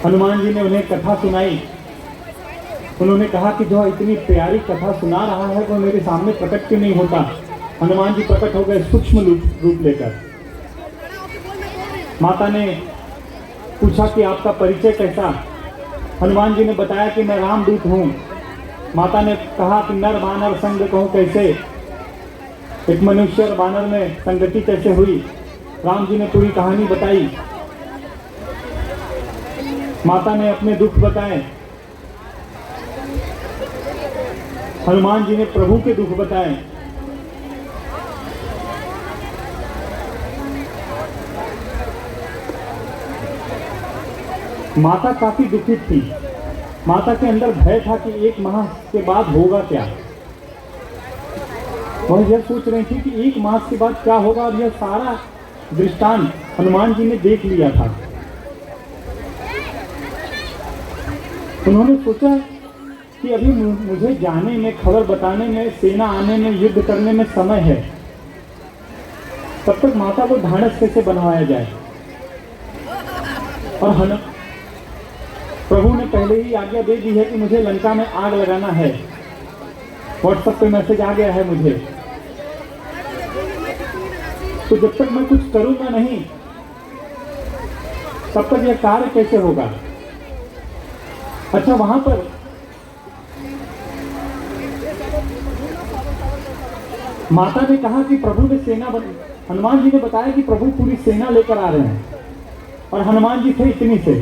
हनुमान जी ने उन्हें कथा सुनाई। उन्होंने कहा कि जो इतनी प्यारी कथा सुना रहा है वो मेरे सामने प्रकट क्यों नहीं होता। हनुमान जी प्रकट हो गए सूक्ष्म रूप लेकर। माता ने पूछा कि आपका परिचय कैसा। हनुमान जी ने बताया कि मैं रामदूत हूँ। माता ने कहा कि नर बानर संग कहूँ कैसे, एक मनुष्य और बानर में संगति कैसे हुई। राम जी ने पूरी कहानी बताई। माता ने अपने दुख बताए। हनुमान जी ने प्रभु के दुख बताए। माता काफी दुखित थी। माता के अंदर भय था कि एक माह के बाद होगा क्या। वह यह सोच रही थी कि एक मास के बाद क्या होगा, और यह सारा दृष्टांत हनुमान जी ने देख लिया था। उन्होंने सोचा कि अभी मुझे जाने में, खबर बताने में, सेना आने में, युद्ध करने में समय है। तब तक माता को ढांढस कैसे बनवाया जाए। और प्रभु ने पहले ही आज्ञा दे दी है कि मुझे लंका में आग लगाना है। व्हाट्सएप पे मैसेज आ गया है मुझे। तो जब तक मैं कुछ करूंगा नहीं, तब तक यह कार्य कैसे होगा। अच्छा, वहां पर माता ने कहा कि प्रभु ने हनुमान जी ने बताया कि प्रभु पूरी सेना लेकर आ रहे हैं, और हनुमान जी थे इतनी से।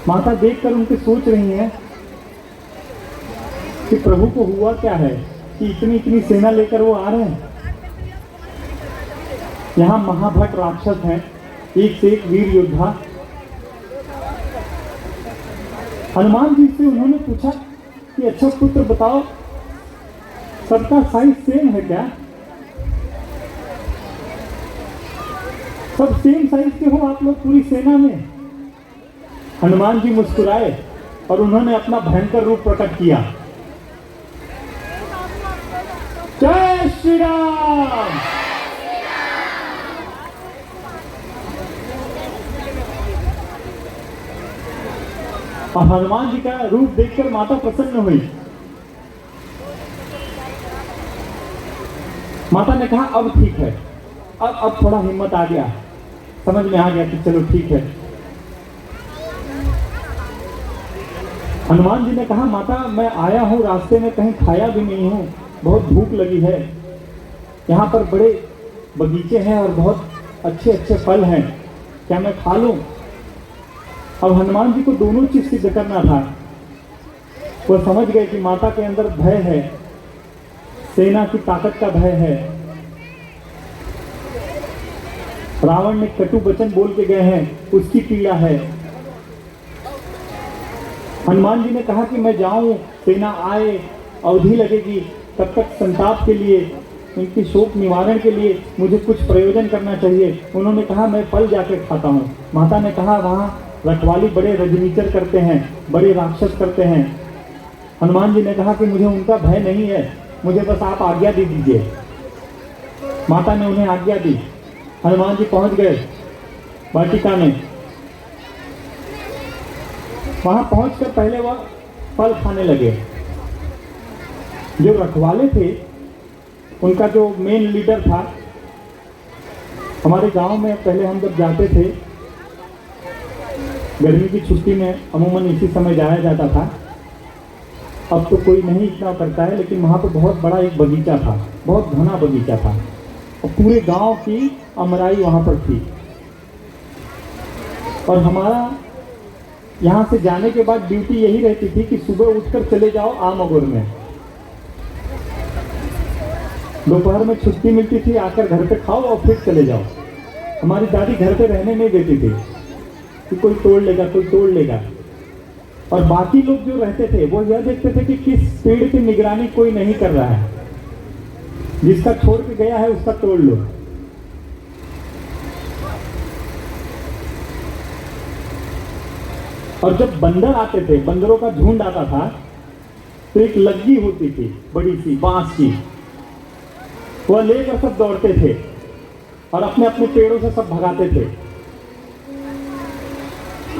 माता देखकर उनके सोच रही हैं कि प्रभु को हुआ क्या है कि इतनी इतनी सेना लेकर वो आ रहे हैं। यहां महाभट राक्षस हैं, एक से एक वीर योद्धा। हनुमान जी से उन्होंने पूछा कि अच्छा पुत्र बताओ, सबका साइज सेम है क्या? सब सेम साइज के हो आप लोग पूरी सेना में? हनुमान जी मुस्कुराए और उन्होंने अपना भयंकर रूप प्रकट किया। जय श्री राम। और हनुमान जी का रूप देखकर माता प्रसन्न हुई। माता ने कहा अब ठीक है, अब थोड़ा हिम्मत आ गया, समझ में आ गया कि चलो ठीक है। हनुमान जी ने कहा माता मैं आया हूँ, रास्ते में कहीं खाया भी नहीं हूँ, बहुत भूख लगी है। यहाँ पर बड़े बगीचे हैं और बहुत अच्छे अच्छे फल हैं, क्या मैं खा लूँ? अब हनुमान जी को दोनों चीज सिद्ध करना था। वो समझ गए कि माता के अंदर भय है, सेना की ताकत का भय है। रावण ने कटु वचन बोल के गए हैं, उसकी पीड़ा है। हनुमान जी ने कहा कि मैं जाऊं, सेना आए, अवधि लगेगी, तब तक संताप के लिए, इनकी शोक निवारण के लिए मुझे कुछ प्रयोजन करना चाहिए। उन्होंने कहा मैं फल जाकर खाता हूँ। माता ने कहा वहाँ रखवाली बड़े रजनीचर करते हैं, बड़े राक्षस करते हैं। हनुमान जी ने कहा कि मुझे उनका भय नहीं है, मुझे बस आप आज्ञा दे दीजिए। माता ने उन्हें आज्ञा दी। हनुमान जी पहुंच गए वाटिका में। वहां पहुंचकर पहले वह फल खाने लगे। जो रखवाले थे, उनका जो मेन लीडर था, हमारे गांव में पहले हम जब जाते थे गर्मी की छुट्टी में, अमूमन इसी समय जाया जाता था। अब तो कोई नहीं इतना करता है, लेकिन वहाँ पर बहुत बड़ा एक बगीचा था, बहुत घना बगीचा था, और पूरे गांव की अमराई वहाँ पर थी। और हमारा यहाँ से जाने के बाद ड्यूटी यही रहती थी कि सुबह उठकर चले जाओ आम अगुर में। दोपहर में छुट्टी मिलती थी, आकर घर पे खाओ और फिर चले जाओ। हमारी दादी घर पे रहने नहीं देती थी कि कोई तोड़ लेगा, कोई तोड़ लेगा। और बाकी लोग जो रहते थे वो यह देखते थे कि किस पेड़ की निगरानी कोई नहीं कर रहा है, जिसका छोड़ के गया है उसका तोड़ लो। और जब बंदर आते थे, बंदरों का झुंड आता था, तो एक लग्गी होती थी बड़ी सी बांस की, वह लेकर सब दौड़ते थे और अपने अपने पेड़ों से सब भगाते थे।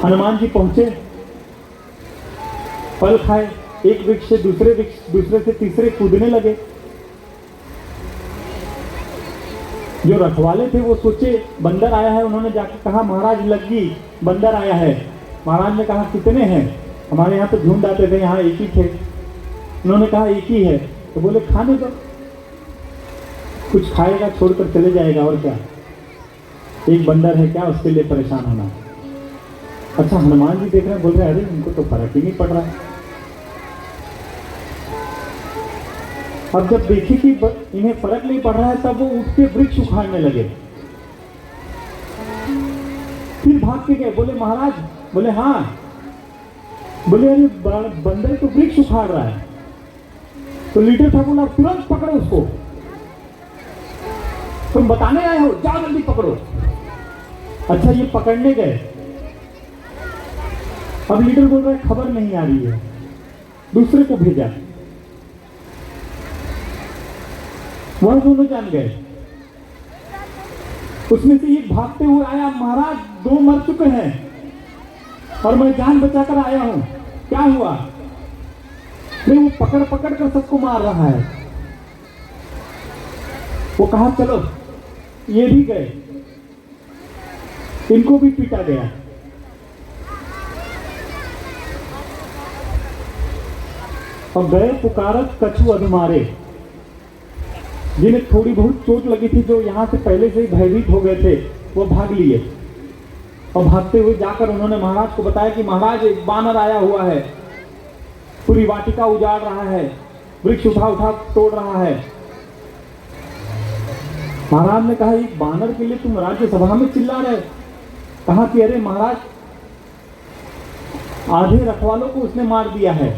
हनुमान जी पहुंचे, फल खाए, एक वृक्ष से दूसरे वृक्ष, दूसरे से तीसरे कूदने लगे। जो रखवाले थे वो सोचे बंदर आया है, उन्होंने जाकर कहा महाराज लग्गी बंदर आया है। महाराज ने कहा कितने हैं? हमारे यहाँ तो झुंड आते थे, यहाँ एक ही थे। उन्होंने कहा एक ही है। तो बोले खाने दो, कुछ खाएगा छोड़कर चले जाएगा, और क्या, एक बंदर है, क्या उसके लिए परेशान होना। अच्छा, हनुमान जी देख रहे हैं, बोल रहे अरे इनको तो फर्क ही नहीं पड़ रहा है। अब जब देखी कि इन्हें फर्क नहीं पड़ रहा है, तब वो उठ के वृक्ष उखाड़ने लगे। फिर भाग के गए, बोले महाराज, बोले हाँ, बोले अरे बंदर तो वृक्ष उखाड़ रहा है। तो लीडर था, बोला तुरंत पकड़ो उसको, तुम बताने आए हो, जाओ जल्दी पकड़ो। अच्छा, ये पकड़ने गए। अब लीडर बोल रहा है खबर नहीं आ रही है, दूसरे को भेजा। वह दोनों जान गए। उसमें से एक भागते हुए आया, महाराज दो मर चुके हैं और मैं जान बचाकर आया हूं, क्या हुआ? फिर वो पकड़ पकड़ कर सबको मार रहा है। वो कहा चलो, ये भी गए, इनको भी पीटा गया। और गए पुकारत कछु अधमारे, जिन्हें थोड़ी बहुत चोट लगी थी, जो यहां से पहले से ही भयभीत हो गए थे, वो भाग लिए। और भागते हुए जाकर उन्होंने महाराज को बताया कि महाराज एक बानर आया हुआ है, पूरी वाटिका उजाड़ रहा है, वृक्ष उठा उठा तोड़ रहा है। महाराज ने कहा एक बानर के लिए तुम राज्यसभा में चिल्ला रहे? कहा कि अरे महाराज, आधे रखवालों को उसने मार दिया है।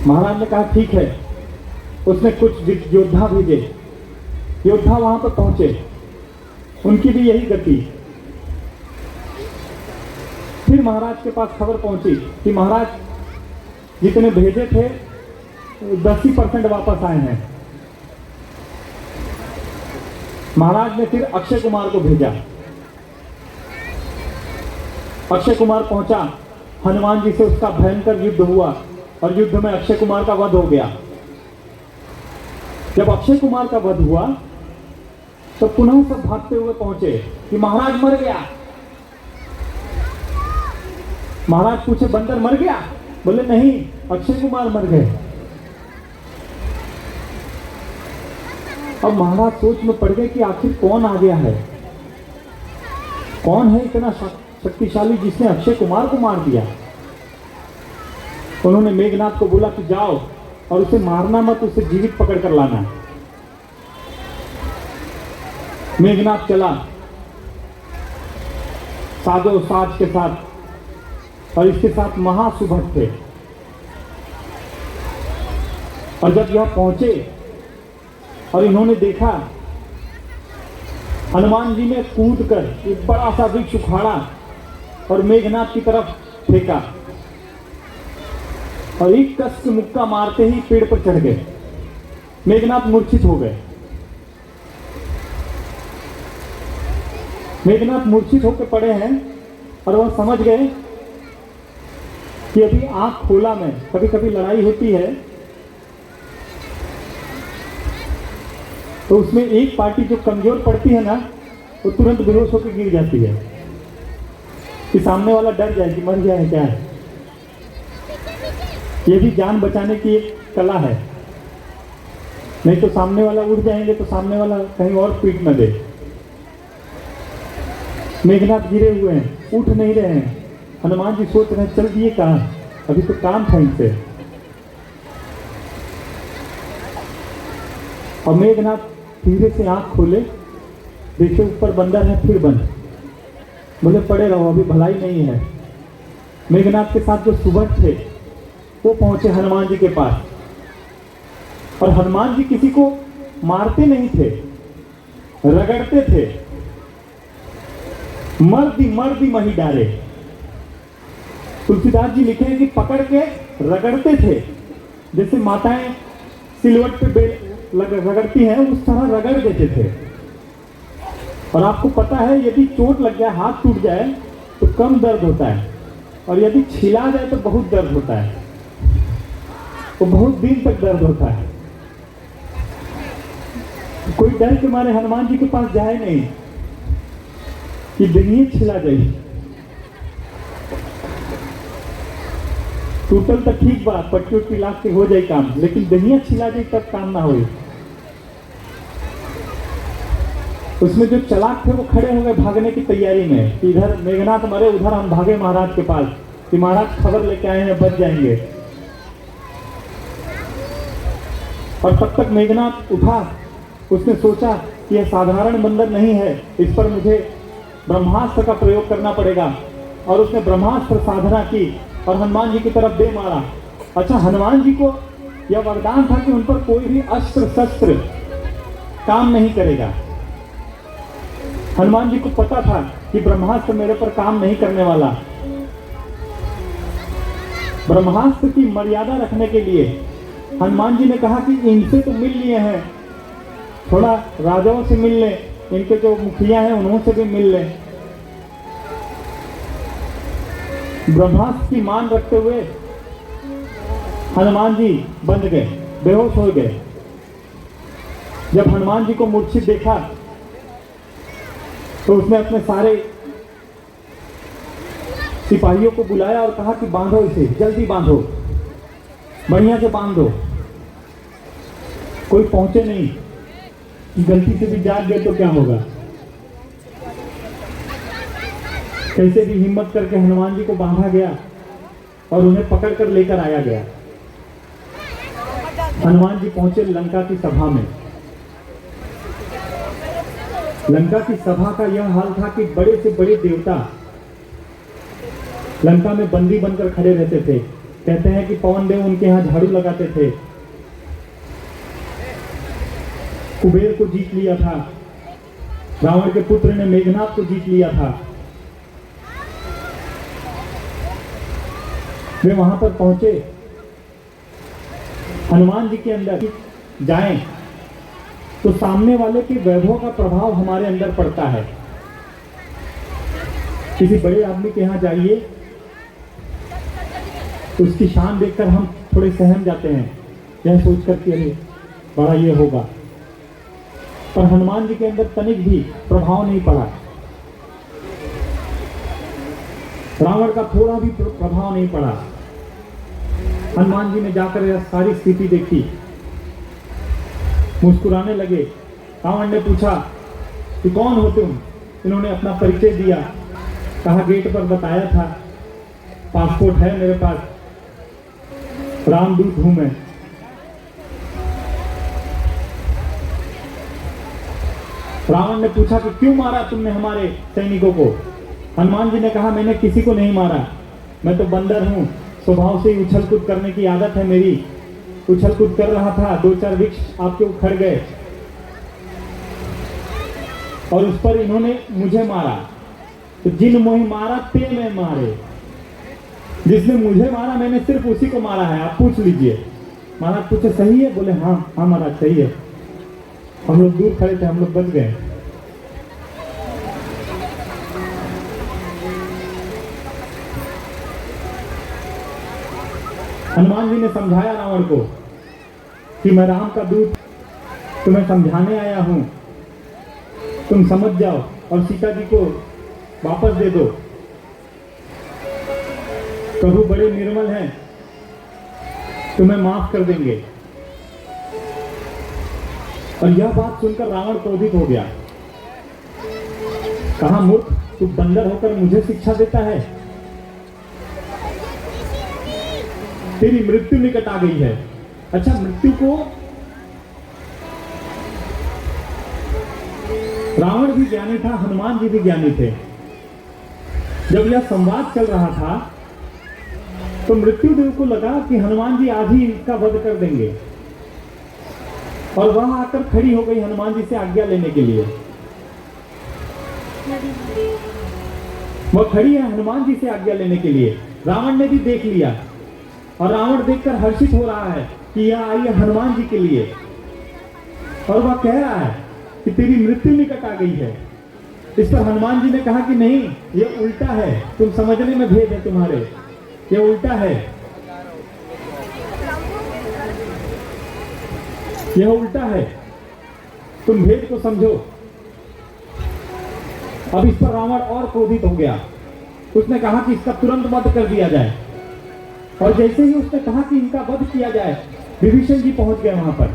महाराज ने कहा ठीक है। उसने कुछ योद्धा भेजे, योद्धा वहां पर पहुंचे, उनकी भी यही गति। फिर महाराज के पास खबर पहुंची कि महाराज जितने भेजे थे 10% वापस आए हैं। महाराज ने फिर अक्षय कुमार को भेजा। अक्षय कुमार पहुंचा, हनुमान जी से उसका भयंकर युद्ध हुआ और युद्ध में अक्षय कुमार का वध हो गया। जब अक्षय कुमार का वध हुआ तो पुनः सब भागते हुए पहुंचे कि महाराज मर गया। महाराज पूछे बंदर मर गया? बोले नहीं, अक्षय कुमार मर गए। अब महाराज सोच में पड़ गए कि आखिर कौन आ गया है, कौन है इतना शक्तिशाली जिसने अक्षय कुमार को मार दिया। उन्होंने मेघनाथ को बोला कि जाओ और उसे मारना मत, उसे जीवित पकड़ कर लाना। मेघनाथ चला साजो साज के साथ और इसके साथ महासुभट थे। और जब यह पहुंचे और इन्होंने देखा, हनुमान जी ने कूद कर एक बड़ा सा वृक्ष उखाड़ा और मेघनाथ की तरफ फेंका और एक कस के मुक्का मारते ही पेड़ पर चढ़ गए। मेघनाथ मूर्छित हो गए। मेघनाथ मूर्छित होकर पड़े हैं और वह समझ गए कि अभी आंख खोला में कभी कभी लड़ाई होती है तो उसमें एक पार्टी जो कमजोर पड़ती है ना, वो तुरंत बेहोश होकर गिर जाती है कि सामने वाला डर जाए कि मर गया है क्या है। ये भी जान बचाने की एक कला है, नहीं तो सामने वाला उठ जाएंगे तो सामने वाला कहीं और पीट न दे। मेघनाथ गिरे हुए हैं, उठ नहीं रहे हैं। हनुमान जी सोच रहे हैं चल दिए कहां, अभी तो काम था इनसे। और मेघनाथ धीरे से आंख खोले, देखे ऊपर बंदर है, फिर बंद। बोले पड़े रहो, अभी भलाई नहीं है। मेघनाथ के साथ जो सुबह थे वो पहुंचे हनुमान जी के पास। और हनुमान जी किसी को मारते नहीं थे, रगड़ते थे। मर्दी मही डारे, तुलसीदास जी लिखे हैं कि पकड़ के रगड़ते थे, जैसे माताएं सिलवट पे रगड़ती हैं उस तरह रगड़ देते थे। और आपको पता है यदि चोट लग जाए, हाथ टूट जाए तो कम दर्द होता है, और यदि छिला जाए तो बहुत दर्द होता है, तो बहुत दिन तक दर्द होता है। कोई डर के मारे हनुमान जी के पास जाए नहीं कि देंगे छिला जाए। टूटल तो ठीक बात, पट्टी उट्टी लाख के हो जाए काम, लेकिन दहिया छिला जाए तब काम ना हो। उसमें जो चलाक थे वो खड़े हो गए भागने की तैयारी में कि इधर मेघनाथ मरे, उधर हम भागे महाराज के पास कि महाराज खबर लेके आए हैं, बच जाएंगे। और तब तक मेघनाथ उठा, उसने सोचा कि यह साधारण बंदर नहीं है, इस पर मुझे ब्रह्मास्त्र का प्रयोग करना पड़ेगा। और उसने ब्रह्मास्त्र साधना की और हनुमान जी की तरफ दे मारा। अच्छा, हनुमान जी को यह वरदान था कि उन पर कोई भी अस्त्र शस्त्र काम नहीं करेगा। हनुमान जी को पता था कि ब्रह्मास्त्र मेरे पर काम नहीं करने वाला। ब्रह्मास्त्र की मर्यादा रखने के लिए हनुमान जी ने कहा कि इनसे तो मिल लिए हैं, थोड़ा राजाओं से मिल लें, इनके जो मुखिया हैं उन्होंने भी मिल लें। ब्रह्मास्त्र की मान रखते हुए हनुमान जी बंध गए, बेहोश हो गए। जब हनुमान जी को मूर्छित देखा तो उसने अपने सारे सिपाहियों को बुलाया और कहा कि बांधो इसे, जल्दी बांधो, बढ़िया से बांध दो। कोई पहुंचे नहीं, गलती से भी जाग गए तो क्या होगा। कैसे भी हिम्मत करके हनुमान जी को बांधा गया और उन्हें पकड़कर लेकर आया गया। हनुमान जी पहुंचे लंका की सभा में। लंका की सभा का यह हाल था कि बड़े से बड़े देवता लंका में बंदी बनकर खड़े रहते थे। कहते हैं कि पवन देव उनके यहाँ झाड़ू लगाते थे। कुबेर को जीत लिया था, रावण के पुत्र ने मेघनाथ को जीत लिया था। वे वहां पर पहुंचे। हनुमान जी के अंदर जाएं तो सामने वाले के वैभव का प्रभाव हमारे अंदर पड़ता है। किसी बड़े आदमी के यहाँ जाइए तो उसकी शान देखकर हम थोड़े सहम जाते हैं, यह सोचकर कि अरे बड़ा ये होगा। पर हनुमान जी के अंदर तनिक भी प्रभाव नहीं पड़ा, रावण का थोड़ा भी प्रभाव नहीं पड़ा। हनुमान जी ने जाकर यह सारी स्थिति देखी, मुस्कुराने लगे। रावण ने पूछा कि कौन हो तुम? इन्होंने अपना परिचय दिया, कहा गेट पर बताया था, पासपोर्ट है मेरे पास, रामदूत हूं मैं। रावण ने पूछा कि क्यों मारा तुमने हमारे सैनिकों को? हनुमान जी ने कहा मैंने किसी को नहीं मारा, मैं तो बंदर हूं, स्वभाव से ही उछल कूद करने की आदत है मेरी। उछल कूद कर रहा था, दो चार वृक्ष आपके उखड़ गए और उस पर इन्होंने मुझे मारा। तो जिन मोहि मारा ते मैं मारे, जिसने मुझे मारा मैंने सिर्फ उसी को मारा है, आप पूछ लीजिए। महाराज पूछे सही है? बोले हाँ हाँ महाराज सही है। हम लोग दूर खड़े थे, हम लोग बच गए। हनुमान जी ने समझाया रावण को कि मैं राम का दूत तुम्हें समझाने आया हूं, तुम समझ जाओ और सीता जी को वापस दे दो। प्रभु बड़े निर्मल हैं, तुम्हें माफ कर देंगे। और यह बात सुनकर रावण क्रोधित हो गया, कहा मूर्ख, तू बंदर होकर मुझे शिक्षा देता है? तेरी मृत्यु निकट आ गई है। अच्छा, मृत्यु को रावण भी ज्ञानी था, हनुमान जी भी ज्ञानी थे। जब यह संवाद चल रहा था तो मृत्युदेव को लगा कि हनुमान जी आज ही इसका वध कर देंगे, और वह आकर खड़ी हो गई हनुमान जी से आज्ञा लेने के लिए। वह खड़ी है हनुमान जी से आज्ञा लेने के लिए। रावण ने भी देख लिया और रावण देखकर हर्षित हो रहा है कि यह आई है हनुमान जी के लिए, और वह कह रहा है कि तेरी मृत्यु निकट आ गई है। इस पर हनुमान जी ने कहा कि नहीं, ये उल्टा है, तुम समझने में भेद है तुम्हारे, ये उल्टा है, यह उल्टा है, तुम भेद को समझो। अब इस पर रावण और क्रोधित हो गया। उसने कहा कि इसका तुरंत वध कर दिया जाए। और जैसे ही उसने कहा कि इनका वध किया जाए, विभीषण जी पहुंच गए वहां पर।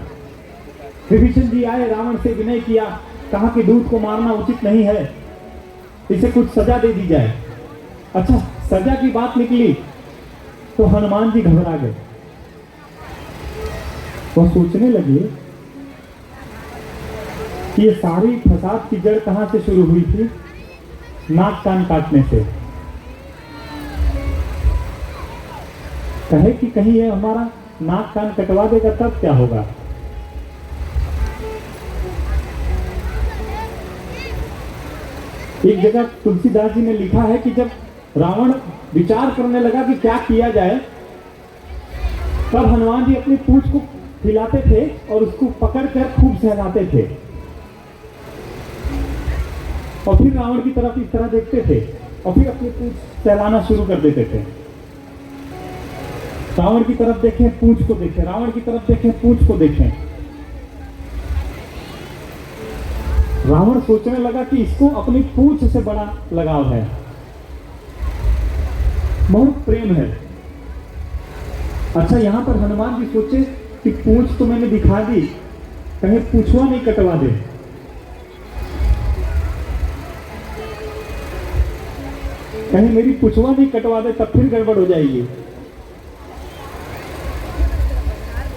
विभीषण जी आए, रावण से विनय किया, कहा कि दूत को मारना उचित नहीं है, इसे कुछ सजा दे दी जाए। अच्छा, सजा की बात निकली तो हनुमान जी घबरा गए। वो सोचने लगे कि ये सारी फसाद की जड़ कहां से शुरू हुई थी? नाक कान काटने से। कहे कि कहीं ये हमारा नाक कान कटवा देगा तब क्या होगा। एक जगह तुलसीदास जी ने लिखा है कि जब रावण विचार करने लगा कि क्या किया जाए, तब हनुमान जी अपनी पूंछ को हिलाते थे और उसको पकड़कर खूब सहलाते थे, और फिर रावण की तरफ इस तरह देखते थे और फिर अपनी पूंछ सहलाना शुरू कर देते थे। रावण की तरफ देखें, पूंछ को देखें, रावण की तरफ देखें, पूंछ को देखें। रावण सोचने लगा कि इसको अपनी पूंछ से बड़ा लगाव है, बहुत प्रेम है। अच्छा, यहां पर हनुमान जी सोचे कि पूंछ तो मैंने दिखा दी, कहीं पूंछवा नहीं कटवा दे। कहीं मेरी पूंछवा नहीं कटवा दे, तब फिर गड़बड़ हो जाएगी।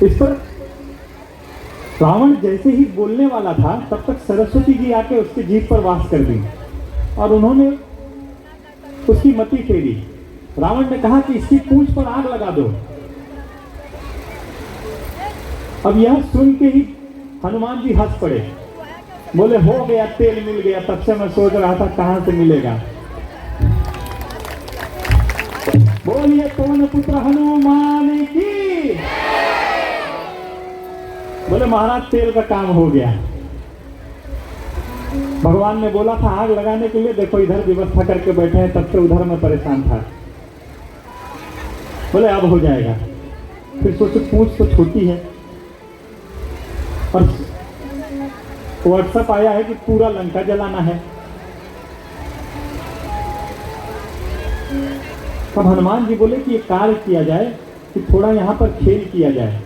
इस पर रावण जैसे ही बोलने वाला था, तब तक सरस्वती जी आके उसके जीभ पर वास कर दी और उन्होंने उसकी मति फेरी। रावण ने कहा कि इसकी पूंछ पर आग लगा दो। अब यह सुन के ही हनुमान जी हंस पड़े, बोले हो गया, तेल मिल गया, तब से मैं सोच रहा था कहां से मिलेगा। बोलिए पवन पुत्र हनुमान की। बोले महाराज, तेल का काम हो गया। भगवान ने बोला था आग लगाने के लिए, देखो इधर व्यवस्था करके बैठे हैं, तब से उधर मैं परेशान था। बोले अब हो जाएगा। फिर सोचो पूंछ तो छोटी है और व्हाट्सएप आया है कि पूरा लंका जलाना है। अब हनुमान जी बोले कि ये कार्य किया जाए कि थोड़ा यहां पर खेल किया जाए।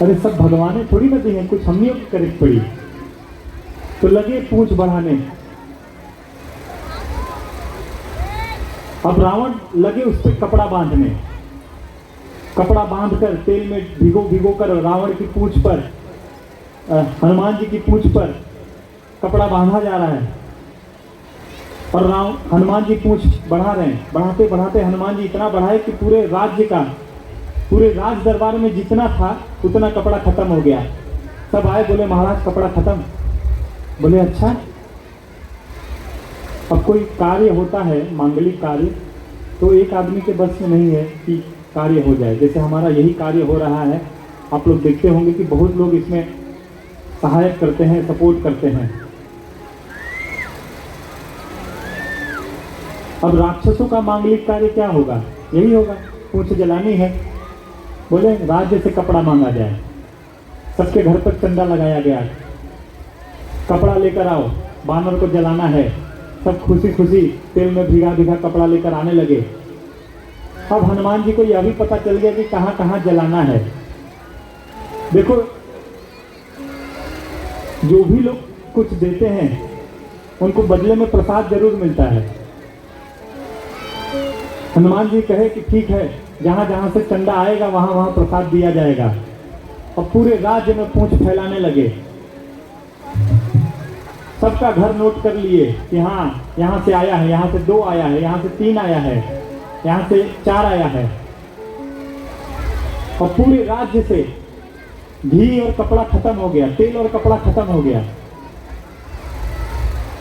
अरे सब भगवान थोड़ी ना दी हैं, कुछ हमनियों की करनी पड़ी। तो लगे पूंछ बढ़ाने। अब रावण लगे उस पर कपड़ा बांधने। कपड़ा बांधकर तेल में भिगो कर रावण की पूंछ पर, हनुमान जी की पूंछ पर कपड़ा बांधा जा रहा है और हनुमान जी पूंछ बढ़ा रहे हैं। बढ़ाते बढ़ाते हनुमान जी इतना बढ़ाए कि पूरे राज्य का, पूरे राज दरबार में जितना था उतना कपड़ा खत्म हो गया। सब आए, बोले महाराज कपड़ा खत्म। बोले अच्छा। अब कोई कार्य होता है, मांगलिक कार्य, तो एक आदमी के बस में नहीं है कि कार्य हो जाए। जैसे हमारा यही कार्य हो रहा है, आप लोग देखते होंगे कि बहुत लोग इसमें सहायक करते हैं, सपोर्ट करते हैं। अब राक्षसों का मांगलिक कार्य क्या होगा? यही होगा, पूंछ जलानी है। बोले राज्य से कपड़ा मांगा जाए। सबके घर पर चंदा लगाया गया, कपड़ा लेकर आओ, बानर को जलाना है। सब खुशी खुशी तेल में भीगा भीगा कपड़ा लेकर आने लगे। अब हनुमान जी को यह भी पता चल गया कि कहां कहां जलाना है। देखो, जो भी लोग कुछ देते हैं उनको बदले में प्रसाद जरूर मिलता है। हनुमान जी कहे कि ठीक है, जहां जहां से चंदा आएगा वहां वहां प्रसाद दिया जाएगा। और पूरे राज्य में पूंछ फैलाने लगे। सबका घर नोट कर लिए कि हाँ, यहां से आया है, यहां से 2 आया है, यहां से 3 आया है, यहां से 4 आया है। और पूरे राज्य से घी और कपड़ा खत्म हो गया, तेल और कपड़ा खत्म हो गया।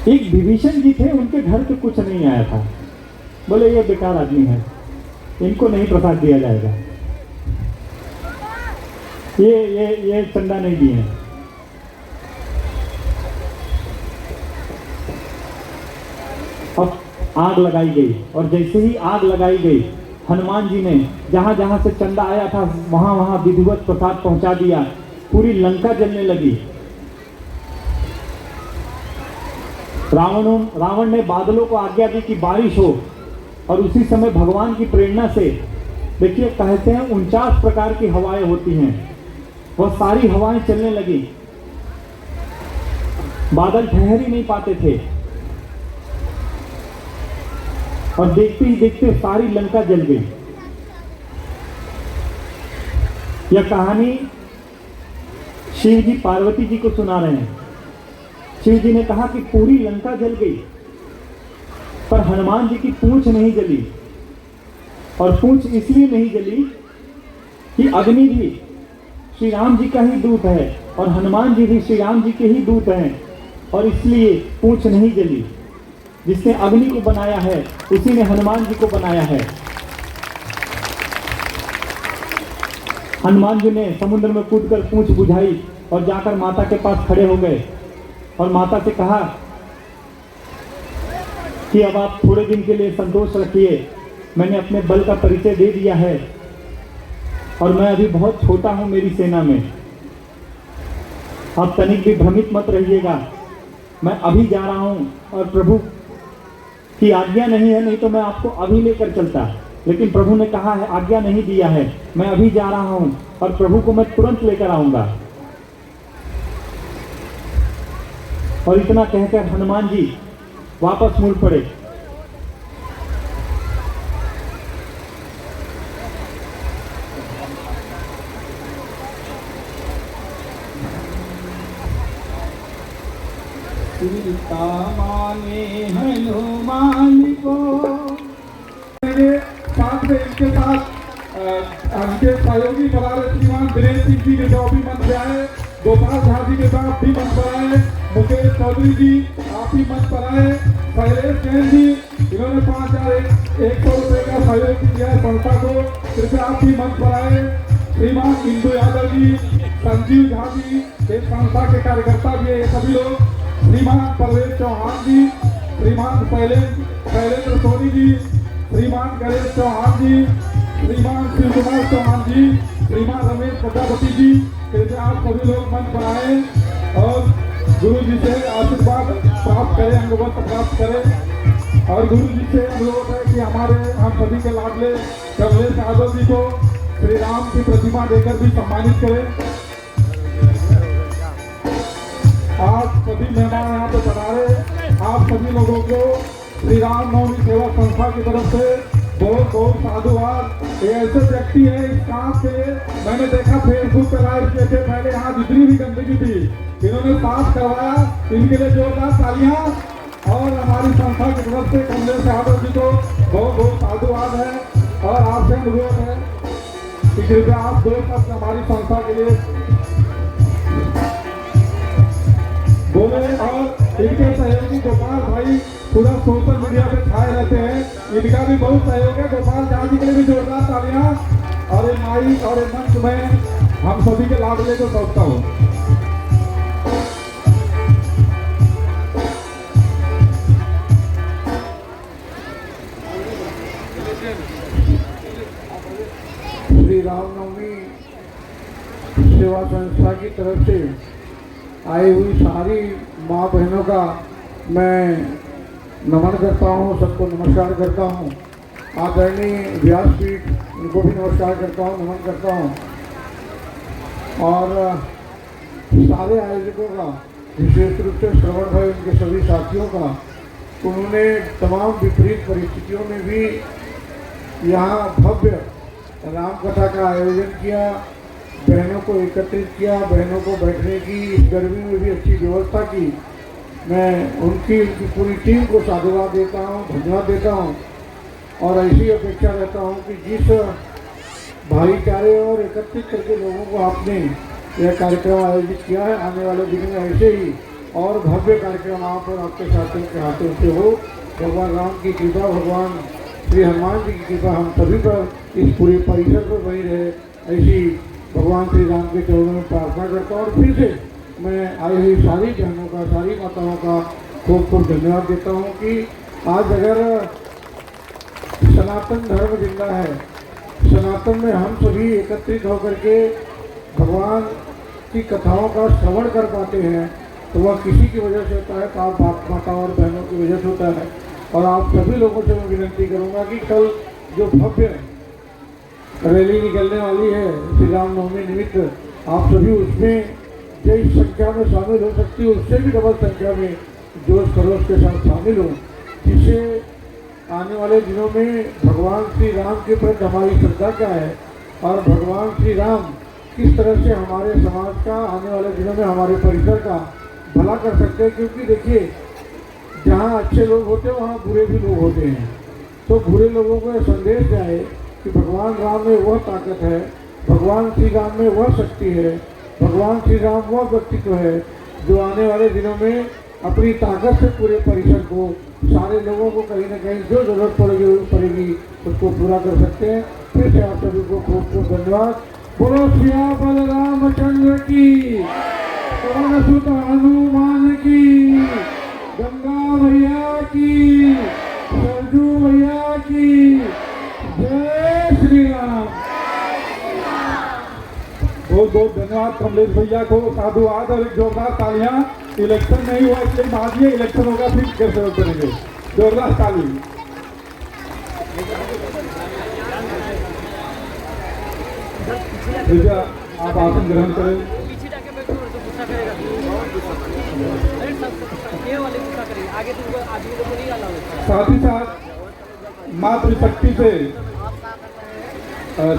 एक विभीषण जी थे, उनके घर पे कुछ नहीं आया था। बोले ये बेकार आदमी है, इनको नहीं प्रसाद दिया जाएगा, ये चंदा नहीं दिए हैं। अब आग लगाई गई और जैसे ही आग लगाई गई, हनुमान जी ने जहां जहां से चंदा आया था वहां वहां विधिवत प्रसाद पहुंचा दिया। पूरी लंका जलने लगी। रावण ने बादलों को आज्ञा दी कि बारिश हो, और उसी समय भगवान की प्रेरणा से, देखिए कहते हैं 49 प्रकार की हवाएं होती हैं, वह सारी हवाएं चलने लगी। बादल ठहर ही नहीं पाते थे और देखते ही देखते सारी लंका जल गई। यह कहानी शिव जी पार्वती जी को सुना रहे हैं। शिव जी ने कहा कि पूरी लंका जल गई, पर हनुमान जी की पूंछ नहीं जली। और पूंछ इसलिए नहीं जली कि अग्नि भी श्री राम जी का ही दूत है और हनुमान जी भी श्री राम जी के ही दूत हैं, और इसलिए पूंछ नहीं जली। जिसने अग्नि को बनाया है उसी ने हनुमान जी को बनाया है। हनुमान जी ने समुद्र में कूदकर पूंछ बुझाई और जाकर माता के पास खड़े हो गए और माता से कहा कि अब आप थोड़े दिन के लिए संतोष रखिए, मैंने अपने बल का परिचय दे दिया है और मैं अभी बहुत छोटा हूं मेरी सेना में। आप तनिक भी भ्रमित मत रहिएगा, मैं अभी जा रहा हूं और प्रभु की आज्ञा नहीं है, नहीं तो मैं आपको अभी लेकर चलता। लेकिन प्रभु ने कहा है, आज्ञा नहीं दिया है, मैं अभी जा रहा हूं और प्रभु को मैं तुरंत लेकर आऊंगा। और इतना कहकर हनुमान जी वापस मुड़ पड़े। सीता माने हनुमान को, साथ में इनके साथ उनके सहयोगी बराबर श्रीमान वीरेंद्र सिंह जी के जो भी मंच पे आए, गोपाल झा जी के साथ भी मंच पर आए, मुकेश चौधरी जी आप भी मंच पर आए, शैलेश जैन जी इन्होंने 5,100 रुपये का सहयोग दिया है संस्था को, कृपया आप भी मंच पर आए। श्रीमान इंदु यादव जी, संजीव झा जी, इस संस्था के कार्यकर्ता भी है ये सभी लोग, श्रीमान परवेश चौहान जी, श्रीमान शैलेंद्र सोनी जी, श्रीमान गणेश चौहान जी, श्रीमान शिव कुमार चौहान जी, श्रीमान रमेश प्रजापति जी, कृपया आप सभी लोग मंच पर आए और गुरु जी से आशीर्वाद प्राप्त करें, अंगवस्त्र प्राप्त करें। और गुरु जी से अनुरोध है कि हम सभी के लाडले कमलेश यादव जी को श्री राम की प्रतिमा देकर भी सम्मानित करें। आज सभी मेहमान यहाँ पे पधारे, आप सभी लोगों को श्री राम नवमी सेवा संस्था की तरफ से बहुत बहुत साधुवाद। ये ऐसे व्यक्ति है इस काम के, मैंने देखा फेसबुक पे लाइव किए थे, पहले यहाँ जितनी भी गंदगी थी इन्होंने साफ करवाया, इनके लिए जोरदार तालियां। और हमारी संस्था की तरफ से कमलेश यादव जी को बहुत बहुत साधुवाद है और आपसे अनुरोध है कि कृपया आप 2 शब्द हमारी संस्था के लिए बोले। और इनके सहयोगी गोपाल भाई पूरा सोशल मीडिया पे छाए रहते हैं, इनका भी बहुत सहयोग है। गोपाल झा जी के लिए भी जोरदार तालियां। और ये माइक और ये मंच में हम सभी के लाडले को सौंपता हूँ। श्री रामनवमी सेवा संस्था की तरफ से आई हुई सारी माँ बहनों का मैं नमन करता हूँ, सबको नमस्कार करता हूँ। आदरणीय व्यासपीठ उनको भी नमस्कार करता हूँ, नमन करता हूँ। और सारे आयोजकों का, विशेष रूप से श्रवण भाई उनके सभी साथियों का, उन्होंने तमाम विपरीत परिस्थितियों में भी यहाँ भव्य राम कथा का आयोजन किया, बहनों को एकत्रित किया, बहनों को बैठने की इस गर्मी में भी अच्छी व्यवस्था की। मैं उनकी पूरी टीम को साधुवाद देता हूँ, धन्यवाद देता हूँ। और ऐसी अपेक्षा रहता हूँ कि जिस भाईचारे और एकत्रित करके लोगों को आपने यह कार्यक्रम आयोजित किया है, आने वाले दिन में ऐसे ही और भव्य कार्यक्रम आप और आपके साथियों के हाथों से हो। भगवान राम की कृपा, भगवान श्री हनुमान जी की कृपा हम सभी पर, इस पूरे परिसर पर बनी रहे, ऐसी भगवान श्री राम के चरणों में प्रार्थना करता हूँ। और फिर से मैं आई हुई सारी बहनों का, सारी माताओं का खूब खूब धन्यवाद देता हूँ कि आज अगर सनातन धर्म जिंदा है, सनातन में हम सभी एकत्रित होकर के भगवान की कथाओं का श्रवण कर पाते हैं, तो वह किसी की वजह से होता है, आप बाप माता और बहनों की वजह से होता है। और आप सभी लोगों से मैं विनती करूंगा कि कल जो भव्य रैली निकलने वाली है श्री रामनवमी निमित्त, आप सभी उसमें जिस संख्या में शामिल हो सकती है उससे भी डबल संख्या में जोश खरोश के साथ शामिल हो, जिससे आने वाले दिनों में भगवान श्री राम के प्रति हमारी श्रद्धा क्या है और भगवान श्री राम किस तरह से हमारे समाज का आने वाले दिनों में हमारे परिसर का भला कर सकते हैं। क्योंकि देखिए, जहाँ अच्छे लोग होते हैं वहाँ बुरे भी लोग होते हैं। तो बुरे लोगों को यह संदेश जाए कि भगवान राम में वह ताकत है, भगवान श्री राम में वह शक्ति है, भगवान श्री राम वह व्यक्तित्व है जो आने वाले दिनों में अपनी ताकत से पूरे परिसर को, सारे लोगों को कहीं ना कहीं जो जरूरत पड़ेगी उसको पूरा कर सकते हैं। फिर से आप सभी को खूब खूब धन्यवाद। बोलो सिया बलरामचंद्र की, पवन सुत हनुमान की, गंगा मैया की, सरजू मैया की, जय श्री राम। बहुत बहुत धन्यवाद कमलेश भैया को, साधुवाद और एक जोरदार तालियां। इलेक्शन नहीं हुआ इसलिए मानिए, इलेक्शन होगा फिर कैसे करेंगे, जोरदार ताली। भैया आप आसन ग्रहण करें। साथ ही साथ मातृशक्ति से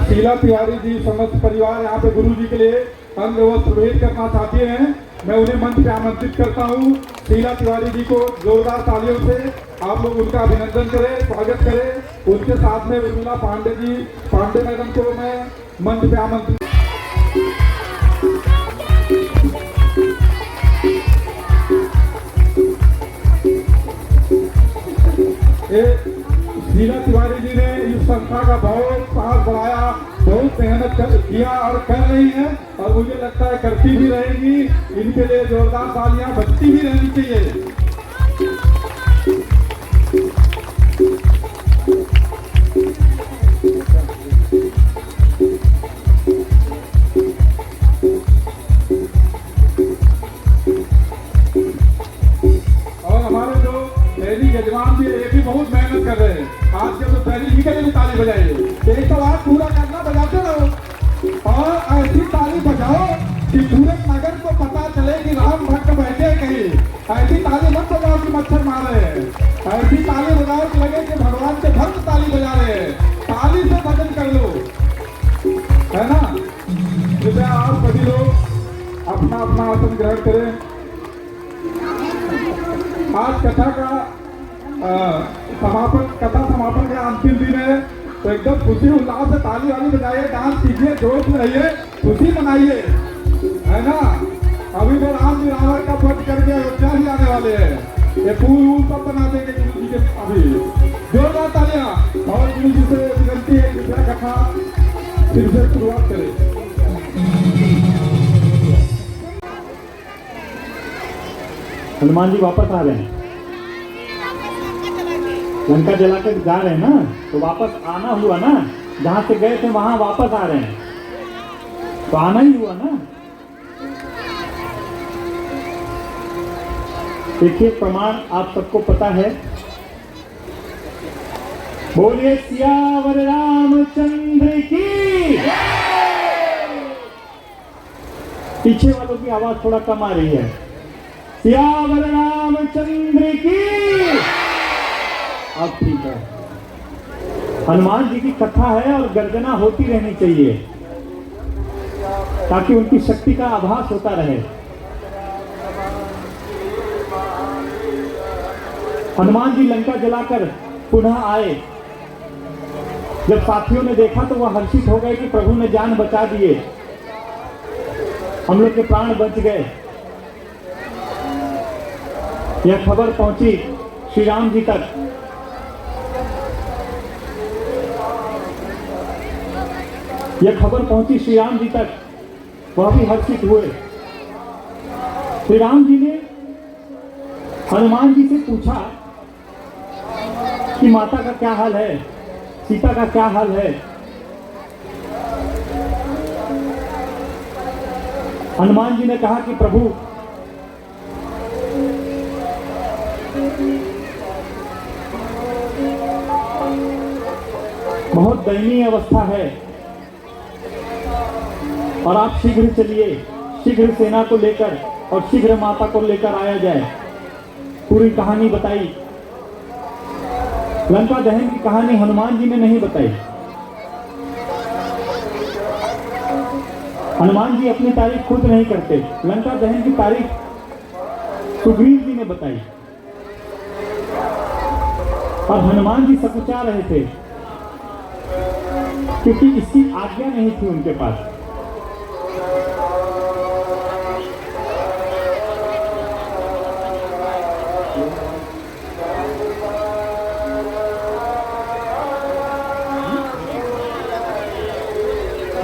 शीला तिवारी जी समस्त परिवार यहाँ पे गुरु जी के लिए अंग वस्त्र भेंट करना चाहते हैं। मैं उन्हें मंच पे आमंत्रित करता हूँ। शीला तिवारी जी को जोरदार तालियों से आप लोग उनका अभिनंदन करें, स्वागत करें। उनके साथ में उर्मिला पांडे मैडम को मैं मंच पे आमंत्रित। शीला तिवारी जी ने इस संस्था का बहुत साहस बढ़ाया, बहुत मेहनत किया और कर रही है, और मुझे लगता है करती भी रहेगी। इनके लिए जोरदार तालियां बजती भी रहनी चाहिए। और हमारे जो दैनिक यजमान जी, ये भी बहुत मेहनत कर रहे हैं। आज जब तो दैनिक के लिए ताली बजाइए, एक तो बात पूरा करना, बजाते रहो और ऐसी ताली बजाओ कि पूरे नगर को पता चले कि राम भक्त बैठे कहीं। ऐसी ताली मत बजाओ कि मच्छर मार रहे हैं, ऐसी ताली बजाओ कि लगे कि भगवान के भक्त ताली बजा रहे हैं। ताली से भजन कर लो, है ना। कृपया आप सभी लोग अपना अपना आसन ग्रहण करें। आज कथा समापन का अंतिम दिन है, तो एकदम खुशी उल्लास से ताली वाली बजाइए, डांस कीजिए, जोश में रहिए, खुशी मनाइए, है ना। अभी तो राम जी रावण का वध करके अयोध्या ही आने वाले हैं। ये फूल सब बना देंगे गुरु जी के। अभी जोरदार तालियां। और गुरु जी से विनती है कि कथा फिर से शुरुआत करें। हनुमान जी वापस आ रहे हैं, लंका जला के जा रहे हैं ना, तो वापस आना हुआ ना। जहां से गए थे वहां वापस आ रहे हैं, तो आना ही हुआ ना। देखिए, प्रमाण आप सबको पता है। बोलिए सियावर रामचंद्र की। पीछे वालों की आवाज थोड़ा कम आ रही है। सियावर रामचंद्र की। अब ठीक है। हनुमान जी की कथा है और गर्जना होती रहनी चाहिए ताकि उनकी शक्ति का आभास होता रहे। हनुमान जी लंका जलाकर पुनः आए। जब साथियों ने देखा तो वह हर्षित हो गए कि प्रभु ने जान बचा दिए, हम लोग के प्राण बच गए। यह खबर पहुंची श्री राम जी तक। यह खबर पहुंची श्री राम जी तक, वह भी हर्षित हुए। श्री राम जी ने हनुमान जी से पूछा कि माता का क्या हाल है, सीता का क्या हाल है। हनुमान जी ने कहा कि प्रभु बहुत दयनीय अवस्था है और आप शीघ्र चलिए, शीघ्र सेना को लेकर और शीघ्र माता को लेकर आया जाए। पूरी कहानी बताई। लंका दहन की कहानी हनुमान जी ने नहीं बताई। हनुमान जी अपनी तारीफ खुद नहीं करते, लंका दहन की तारीफ सुग्रीव जी ने बताई। और हनुमान जी सकुचा रहे थे क्योंकि इसकी आज्ञा नहीं थी उनके पास।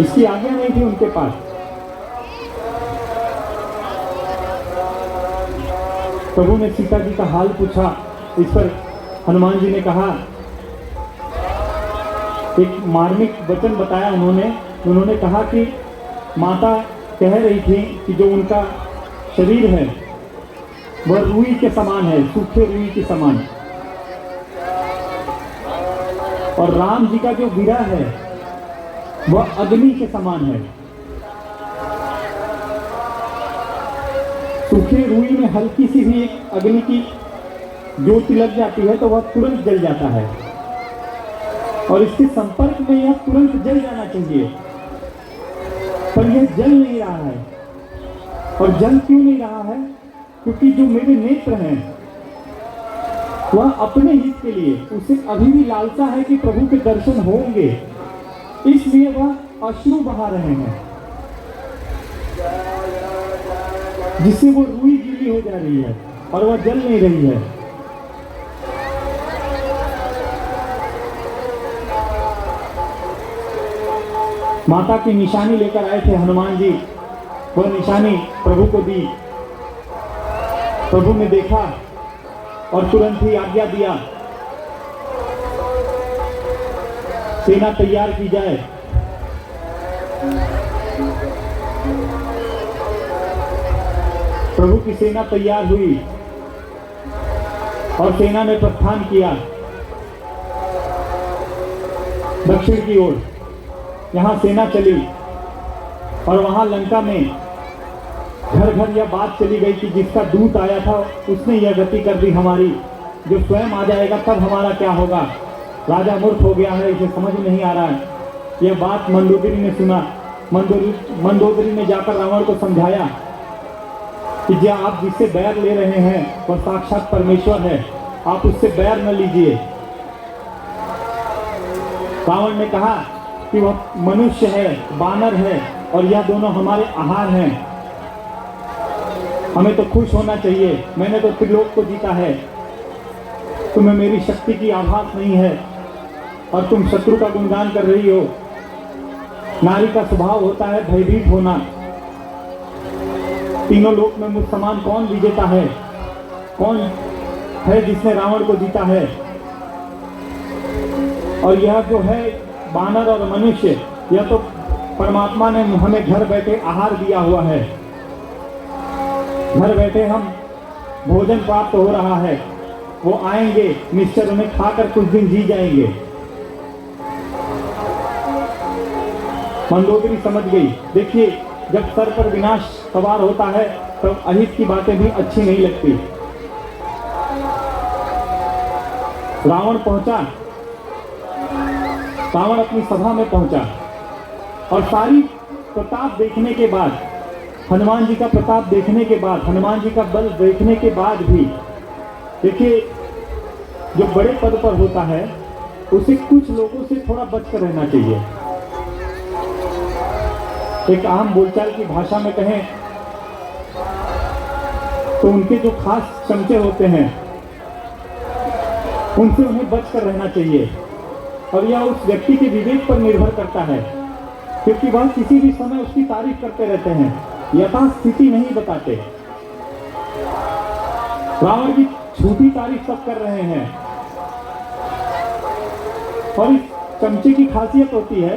इसकी आज्ञा नहीं थी उनके पास। प्रभु ने सीता जी का हाल पूछा। इस पर हनुमान जी ने कहा, एक मार्मिक वचन बताया उन्होंने कहा कि माता कह रही थी कि जो उनका शरीर है वह रुई के समान है, सूखे रुई के समान, और राम जी का जो विरह है वह अग्नि के समान है। सूखे रुई में हल्की सी भी एक अग्नि की ज्योति लग जाती है तो वह तुरंत जल जाता है, और इसके संपर्क में यह तुरंत जल जाना चाहिए, पर यह जल नहीं रहा है। और जल क्यों नहीं रहा है? क्योंकि जो मेरे नेत्र हैं वह अपने हित के लिए, उसे अभी भी लालसा है कि प्रभु के दर्शन होंगे, इसलिए वह अश्रु बहा रहे हैं, जिससे वो रुई गीली हो जा रही है और वह जल नहीं रही है। माता की निशानी लेकर आए थे हनुमान जी, वह निशानी प्रभु को दी। प्रभु ने देखा और तुरंत ही आज्ञा दिया, सेना तैयार की जाए। प्रभु की सेना तैयार हुई और सेना ने प्रस्थान किया दक्षिण की ओर। यहां सेना चली और वहां लंका में घर घर यह बात चली गई कि जिसका दूत आया था उसने यह गति कर दी हमारी, जो स्वयं आ जाएगा तब हमारा क्या होगा। राजा मूर्ख हो गया है, इसे समझ नहीं आ रहा है। यह बात मंदोदरी ने सुना। मंदोदरी ने जाकर रावण को समझाया कि जो आप जिससे बैर ले रहे हैं वह साक्षात परमेश्वर है, आप उससे बैर न लीजिए। रावण ने कहा कि वह मनुष्य है, बानर है, और यह दोनों हमारे आहार हैं, हमें तो खुश होना चाहिए। मैंने तो त्रिलोक को जीता है, तुम्हें मेरी शक्ति की आभास नहीं है और तुम शत्रु का गुणगान कर रही हो। नारी का स्वभाव होता है भयभीत होना। तीनों लोक में मुझ समान कौन विजेता है? कौन है जिसने रावण को जीता है? और यह जो है बानर और मनुष्य, यह तो परमात्मा ने हमें घर बैठे आहार दिया हुआ है। घर बैठे हम भोजन प्राप्त हो रहा है। वो आएंगे, निश्चय उन्हें खाकर कुछ दिन जी जाएंगे। मंदोदरी समझ गई। देखिए, जब सर पर विनाश सवार होता है तो अहित की बातें भी अच्छी नहीं लगती। रावण पहुंचा, रावण अपनी सभा में पहुंचा और सारी प्रताप देखने के बाद, हनुमान जी का प्रताप देखने के बाद, हनुमान जी का बल देखने के बाद भी, देखिए जो बड़े पद पर होता है उसे कुछ लोगों से थोड़ा बचकर रहना चाहिए। एक आम बोलचाल की भाषा में कहें तो उनके जो खास चमचे होते हैं उनसे उन्हें बचकर रहना चाहिए। और यह उस व्यक्ति के विवेक पर निर्भर करता है, क्योंकि वह किसी भी समय उसकी तारीफ करते रहते हैं, यथास्थिति नहीं बताते। रावण की झूठी तारीफ सब कर रहे हैं, और इस चमचे की खासियत होती है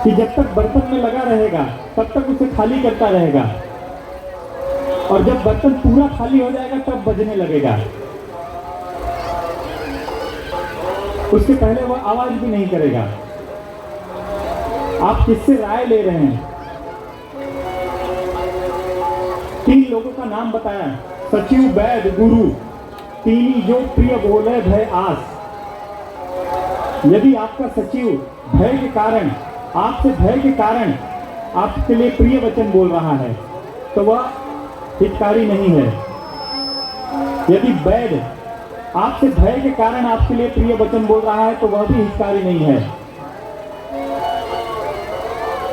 कि जब तक बर्तन में लगा रहेगा तब तक उसे खाली करता रहेगा, और जब बर्तन पूरा खाली हो जाएगा तब बजने लगेगा। उसके पहले वह आवाज भी नहीं करेगा। आप किससे राय ले रहे हैं? 3 लोगों का नाम बताया, सचिव, वैद, गुरु। तीनी जो प्रिय बोले भय आस। यदि आपका सचिव भय के कारण, आपसे भय के कारण आपके लिए प्रिय वचन बोल रहा है तो वह हितकारी नहीं है। यदि वैद आपसे भय के कारण आपके लिए प्रिय वचन बोल रहा है तो वह भी हितकारी नहीं है।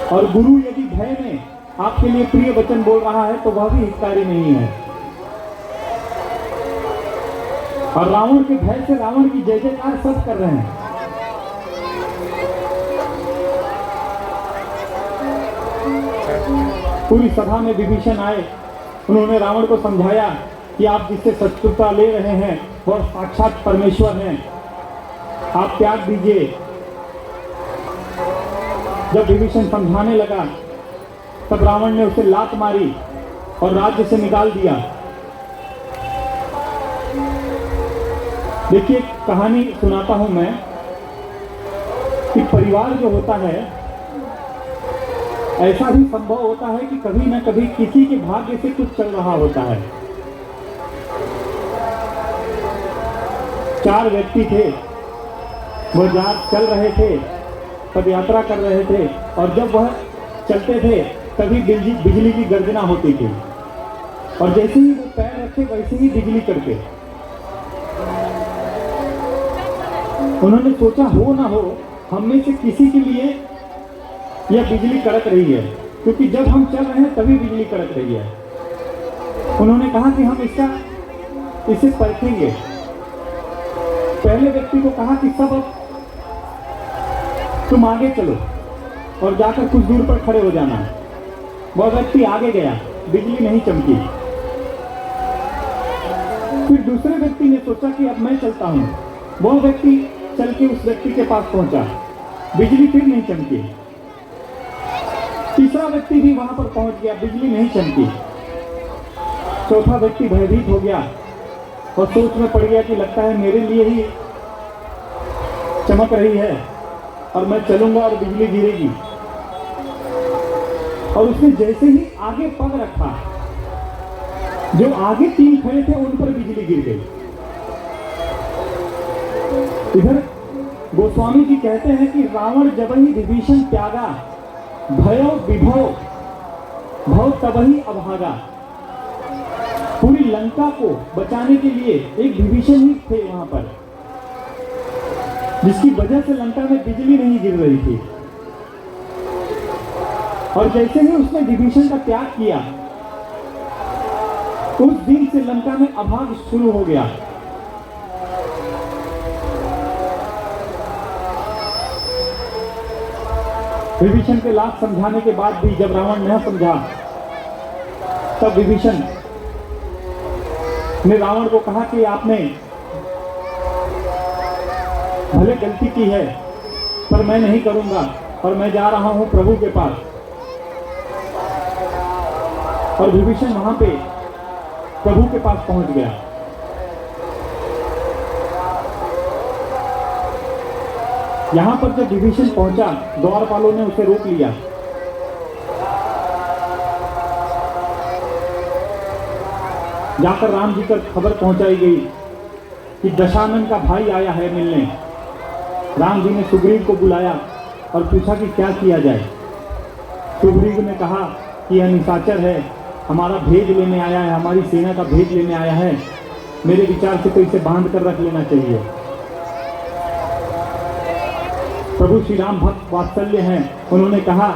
और गुरु यदि भय में आपके लिए प्रिय वचन बोल रहा है तो वह भी हितकारी नहीं है। और रावण के भय से रावण की जय जयकार सब कर रहे हैं। पूरी सभा में विभीषण आए, उन्होंने रावण को समझाया कि आप जिससे शत्रुता ले रहे हैं वह साक्षात परमेश्वर हैं, आप त्याग दीजिए। जब विभीषण समझाने लगा तब रावण ने उसे लात मारी और राज्य से निकाल दिया। देखिए, कहानी सुनाता हूं मैं कि परिवार जो होता है, ऐसा भी संभव होता है कि कभी न कभी किसी के भाग्य से कुछ चल रहा होता है। 4 व्यक्ति थे, वह चल रहे थे, पद यात्रा कर रहे थे, और जब वह चलते थे तभी बिजली की गर्जना होती थी, और जैसे ही वो पैर रखे वैसे ही बिजली कड़के। उन्होंने सोचा हो ना हो हम में से किसी के लिए यह बिजली कड़क रही है, क्योंकि जब हम चल रहे हैं तभी बिजली कड़क रही है। उन्होंने कहा कि हम इसे परखेंगे। पहले व्यक्ति को कहा कि सब अब तुम आगे चलो और जाकर कुछ दूर पर खड़े हो जाना। वह व्यक्ति आगे गया, बिजली नहीं चमकी। फिर दूसरे व्यक्ति ने सोचा कि अब मैं चलता हूं। वह व्यक्ति चल के उस व्यक्ति के पास पहुंचा, बिजली फिर नहीं चमकी। तीसरा व्यक्ति भी वहां पर पहुंच गया, बिजली नहीं चमकी। चौथा व्यक्ति भयभीत हो गया और सोच में पड़ गया कि लगता है मेरे लिए ही चमक रही है और मैं चलूंगा और बिजली गिरेगी। और उसने जैसे ही आगे पग रखा, जो आगे 3 खड़े थे उन पर बिजली गिर गई। इधर गोस्वामी जी कहते हैं कि रावण जब ही विभीषण त्यागा, भयो विभव भव तब ही अभागा। पूरी लंका को बचाने के लिए एक विभीषण ही थे वहां पर, जिसकी वजह से लंका में बिजली नहीं गिर रही थी। और जैसे ही उसने विभीषण का त्याग किया, उस दिन से लंका में अभाग शुरू हो गया। विभीषण के लाख समझाने के बाद भी जब रावण न समझा, तब विभीषण ने रावण को कहा कि आपने भले गलती की है पर मैं नहीं करूंगा, और मैं जा रहा हूं प्रभु के पास। और विभीषण वहां पे प्रभु के पास पहुंच गया। यहां पर जब विभीषण पहुंचा, द्वारपालों ने उसे रोक लिया। जाकर राम जी तक खबर पहुंचाई गई कि दशानन का भाई आया है मिलने। राम जी ने सुग्रीव को बुलाया और पूछा कि क्या किया जाए। सुग्रीव ने कहा कि यह निशाचर है, हमारा भेद लेने आया है, हमारी सेना का भेद लेने आया है। मेरे विचार से तो इसे बांध कर रख लेना चाहिए। प्रभु श्री राम भक्त वात्सल्य हैं, उन्होंने कहा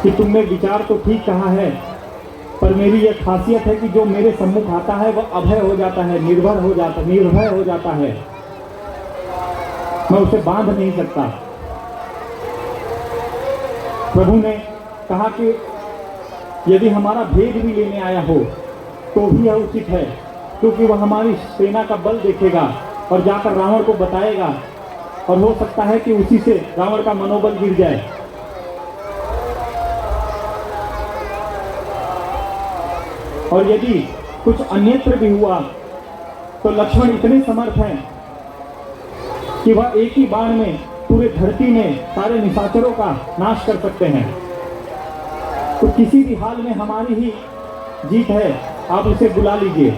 कि तुमने विचार तो ठीक कहा है, पर मेरी यह खासियत है कि जो मेरे सम्मुख आता है वह अभय हो जाता है, निर्भय हो जाता है। मैं उसे बांध नहीं सकता। प्रभु ने कहा कि यदि हमारा भेद भी लेने आया हो तो भी यह उचित है, क्योंकि वह हमारी सेना का बल देखेगा और जाकर रावण को बताएगा, और हो सकता है कि उसी से रावण का मनोबल गिर जाए। और यदि कुछ अन्यत्र भी हुआ तो लक्ष्मण इतने समर्थ हैं कि वह एक ही बाण में पूरे धरती में सारे निशाचरों का नाश कर सकते हैं। तो किसी भी हाल में हमारी ही जीत है, आप उसे बुला लीजिए।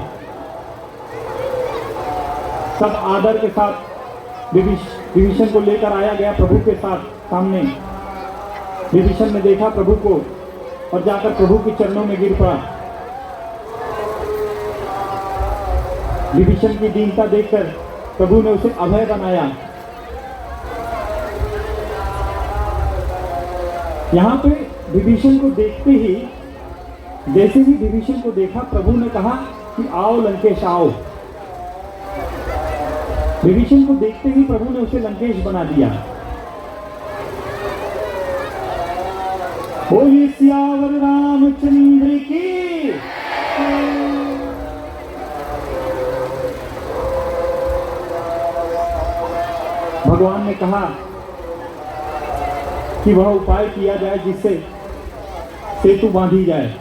सब आदर के साथ विभीषण को लेकर आया गया प्रभु के साथ सामने। विभीषण ने देखा प्रभु को और जाकर प्रभु के चरणों में गिर पड़ा। विभीषण की दीनता देखकर प्रभु ने उसे अभय बनाया। यहाँ पे विभीषण को देखते ही, जैसे ही विभीषण को देखा, प्रभु ने कहा कि आओ लंकेश आओ। विभीषण को देखते ही प्रभु ने उसे लंकेश बना दिया। बोलिए सियावर रामचंद्र की। भगवान ने कहा कि वह उपाय किया जाए जिससे सेतु बांधी जाए।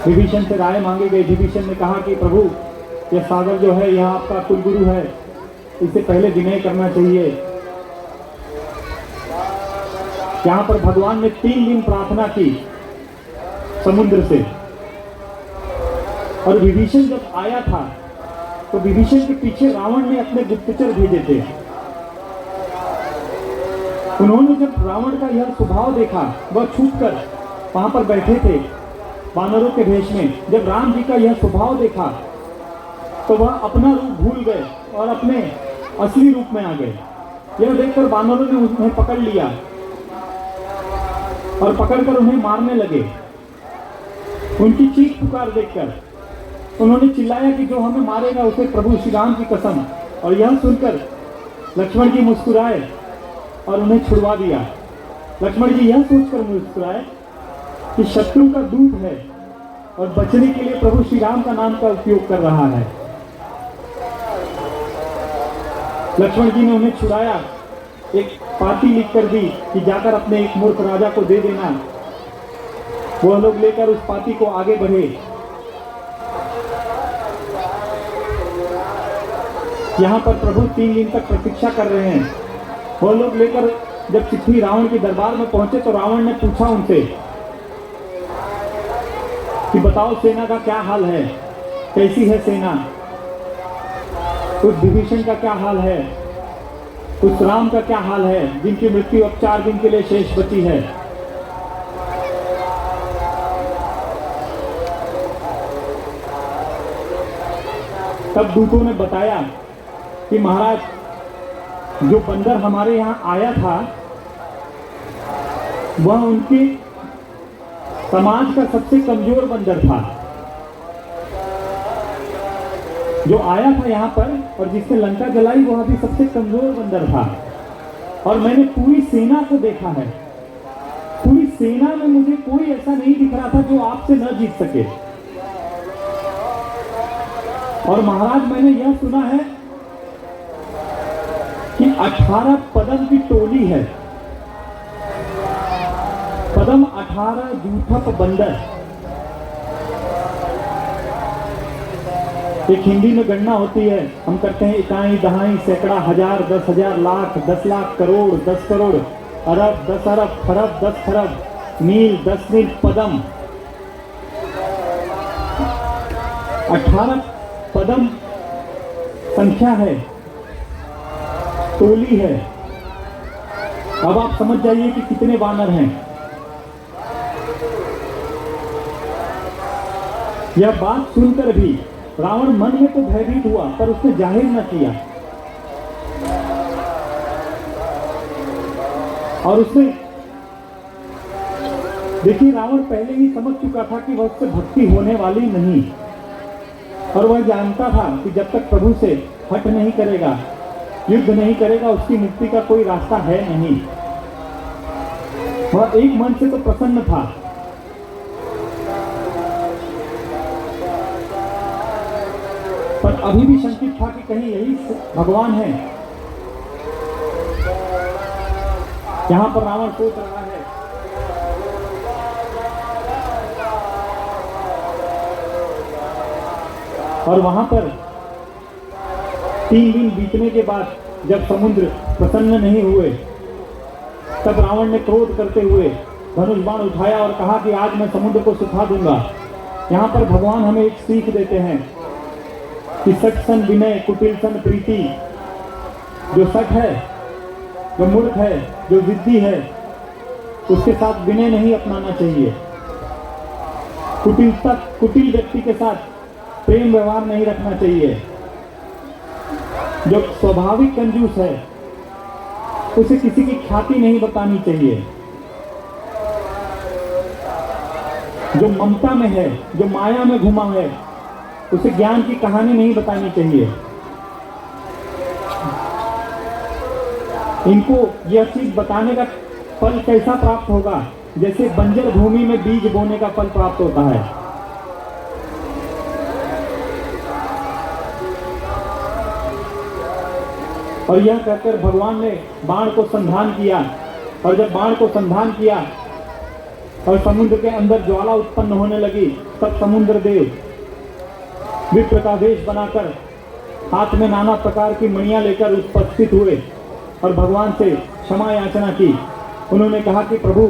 विभीषण से राय मांगे गए। विभीषण ने कहा कि प्रभु, यह सागर जो है यह आपका कुलगुरु है, इसे पहले विनय करना चाहिए। यहाँ पर भगवान ने 3 दिन प्रार्थना की समुद्र से, और विभीषण जब आया था तो विभीषण के पीछे रावण ने अपने गुप्तचर भेजे थे। उन्होंने जब रावण का यह स्वभाव देखा, वह छुपकर वहां पर बैठे थे वानरों के भेष में। जब राम जी का यह स्वभाव देखा तो वह अपना रूप भूल गए और अपने असली रूप में आ गए। यह देखकर वानरों ने उन्हें पकड़ लिया और पकड़कर उन्हें मारने लगे। उनकी चीख पुकार देखकर उन्होंने चिल्लाया कि जो हमें मारेगा उसे प्रभु श्री राम की कसम। और यह सुनकर लक्ष्मण जी मुस्कुराए और उन्हें छुड़वा दिया। लक्ष्मण जी यह सोचकर मुस्कुराए कि शत्रु का दूत है और बचने के लिए प्रभु श्री राम का नाम का उपयोग कर रहा है। लक्ष्मण जी ने उन्हें छुड़ाया, एक पाती लिख कर दी कि जाकर अपने एक मूर्ख राजा को दे देना। वह लोग लेकर उस पाती को आगे बढ़े। यहाँ पर प्रभु 3 दिन तक प्रतीक्षा कर रहे हैं। वह लोग लेकर जब चिट्ठी रावण के दरबार में पहुंचे तो रावण ने पूछा उनसे कि बताओ सेना का क्या हाल है, कैसी है सेना, उस विभीषण का क्या हाल है, उस राम का क्या हाल है जिनकी मृत्यु अब 4 दिन के लिए शेष बची है। तब दूतों ने बताया कि महाराज, जो बंदर हमारे यहाँ आया था वह उनके समाज का सबसे कमजोर बंदर था। जो आया था यहाँ पर और जिसने लंका जलाई वह भी सबसे कमजोर बंदर था। और मैंने पूरी सेना को देखा है, पूरी सेना में मुझे कोई ऐसा नहीं दिख रहा था जो आपसे न जीत सके। और महाराज, मैंने यह सुना है कि 18 पदम की टोली है। पदम 18 जूठप बंदर। एक हिंदी में गणना होती है, हम करते हैं इकाई, दहाई, सैकड़ा, हजार, 10,000, लाख, 10 लाख, करोड़, 10 करोड़, अरब, 10 अरब, खरब, 10 खरब, मील, 10 मील, पदम। 18 पदम संख्या है, टोली है। अब आप समझ जाइए कि कितने वानर हैं। यह बात सुनकर भी रावण मन में तो भयभीत हुआ पर उसने जाहिर न किया। और उसने, देखिए, रावण पहले ही समझ चुका था कि वह उससे भक्ति होने वाली नहीं। और वह जानता था कि जब तक प्रभु से हट नहीं करेगा, युद्ध नहीं करेगा, उसकी मुक्ति का कोई रास्ता है नहीं। वह एक मन से तो प्रसन्न था, और अभी भी शंकित था कि कहीं यही भगवान है। यहाँ पर रावण सोच रहा है और वहां पर 3 दिन बीतने के बाद जब समुद्र प्रसन्न नहीं हुए, तब रावण ने क्रोध करते हुए धनुष बाण उठाया और कहा कि आज मैं समुद्र को सुखा दूंगा। यहाँ पर भगवान हमें एक सीख देते हैं कि सठ सन विनय कुटिल सन प्रीति। जो सठ है, जो मूर्ख है, जो जिद्दी है, उसके साथ विनय नहीं अपनाना चाहिए। कुटिल व्यक्ति के साथ प्रेम व्यवहार नहीं रखना चाहिए। जो स्वाभाविक कंजूस है, उसे किसी की ख्याति नहीं बतानी चाहिए। जो ममता में है, जो माया में घुमा है, उसे ज्ञान की कहानी नहीं बतानी चाहिए। इनको यह चीज बताने का फल कैसा प्राप्त होगा, जैसे बंजर भूमि में बीज बोने का फल प्राप्त होता है। और यह कहकर भगवान ने बाण को संधान किया, और जब बाण को संधान किया और समुद्र के अंदर ज्वाला उत्पन्न होने लगी, तब समुद्र देव विप्र का वेश बनाकर हाथ में नाना प्रकार की मणियां लेकर उपस्थित हुए और भगवान से क्षमा याचना की। उन्होंने कहा कि प्रभु,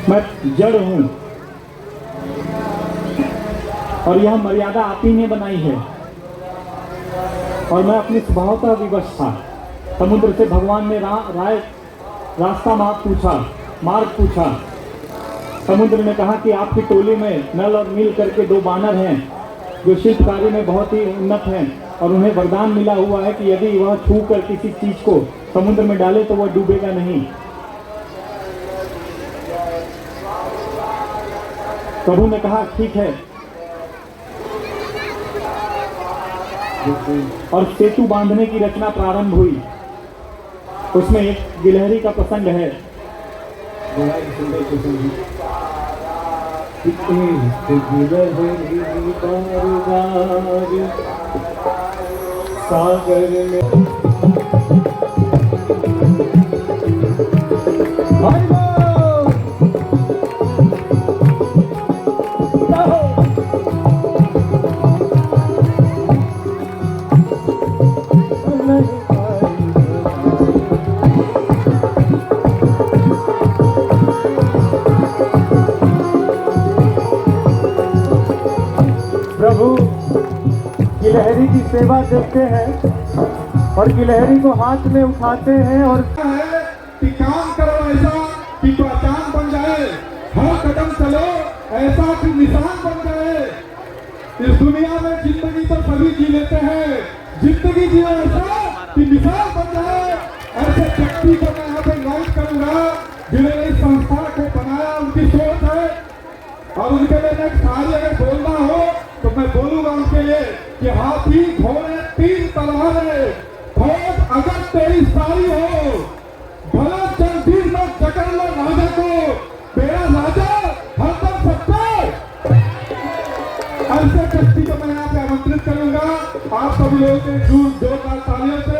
मैं जड़ हूं और यह मर्यादा आप ही ने बनाई है और मैं अपनी स्वभावतः विवश था। समुद्र से भगवान ने रास्ता मार्ग पूछा। समुद्र ने कहा कि आपकी टोली में नल और नील करके 2 बानर हैं जो शिल्पकारी में बहुत ही उन्नत हैं और उन्हें वरदान मिला हुआ है कि यदि वह छू कर किसी चीज को समुद्र में डाले तो वह डूबेगा नहीं। प्रभु ने कहा ठीक है, और सेतु बांधने की रचना प्रारंभ हुई। उसमें एक गिलहरी का प्रसंग है। सागर में प्रभु गिलहरी की सेवा करते हैं और गिलहरी को हाथ में उठाते हैं और कि काम करो ऐसा कि पहचान बन जाए, हर कदम चलो ऐसा कि निशान बन जाए। इस दुनिया में जिंदगी तो सभी जी लेते हैं, जिंदगी जियो ऐसा कि मिसाल बन जाए। ऐसे व्यक्ति को मैं यहाँ पे इन्वाइट करूंगा जिन्होंने इस संस्था को बनाया, उनकी सोच है और उनके लिए मैं सारी अगर बोलना हो तो मैं बोलूंगा उनके लिए कि हाथी घोड़े 3 तलवारें, फौज अगर तेरी सारी हो, भला जंजीर में जकड़ लो राजा को, तेरा राजा हरदम सच्चा। ऐसे व्यक्ति को मैं यहाँ पे आमंत्रित करूंगा। आप सभी लोगों के जोरदार तालियों से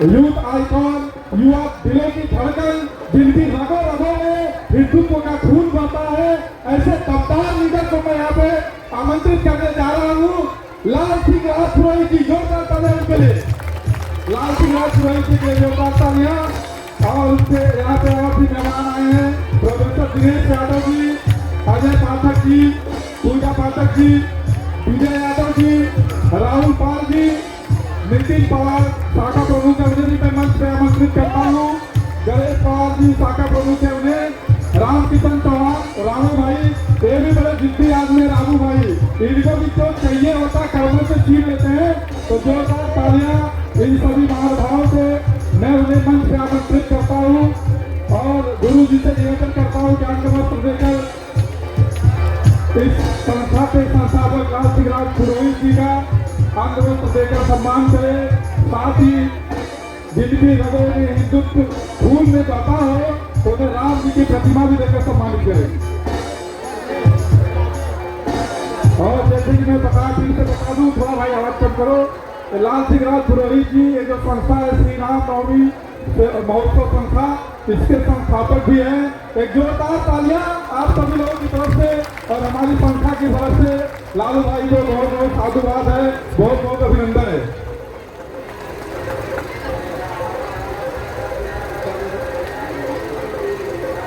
यूथ आइकॉन, युवा दिलों की धड़कन, जिनकी रगों रगों में हिंदुत्व का खून बहता है, ऐसे दमदार लीडर को मैं यहाँ पे आमंत्रित करने जा रहा हूँ। लाल सिंह राजपुरोहित की जोरदार तालियां उनके लिए, लाल सिंह राजपुरोहित के लिए जोरदार तालियां। और उसके यहाँ पे और भी मेहमान आए हैं, प्रोफेसर दिनेश यादव जी, अजय पाठक जी, पूजा पाठक जी, विजय यादव जी, राहुल पाल जी, नितिन पवार शाखा प्रमुख है, उन्हें भी मैं मंच पे आमंत्रित करता हूँ। गणेश पवार जी शाखा प्रमुख है, उन्हें रामकिशन चौहान, रामू भाई, ये भी बड़े जिद्दी आदमी रामू भाई, इनको भी जो चाहिए होता कर्मों से छीन लेते हैं। तो जोरदार तालियां इन सभी महानुभावों से मैं उन्हें मंच पे आमंत्रित करता हूँ और गुरु जी से निवेदन करता हूँ कि अंगवस्त्र देकर इस संस्था के संस्थापक लाल सिंह राजपुरोहित जी का अंगवस्त्र देकर सम्मान करें। साथ ही जिनकी रगों में हिंदुत्व खून में बहता हो तो उन्हें राम जी की प्रतिमा भी देकर सम्मानित करें। और करो। लाल सिंह राज पुरोहित जी, ये जो संस्था है श्री राम नवमी महोत्सव संस्था, इसके संस्थापक भी हैं। एक जोरदार तालियां आप सभी लोगों की तरफ से और हमारी संस्था की तरफ से लालू भाई को बहुत बहुत साधुवाद है, बहुत बहुत अभिनंदन है।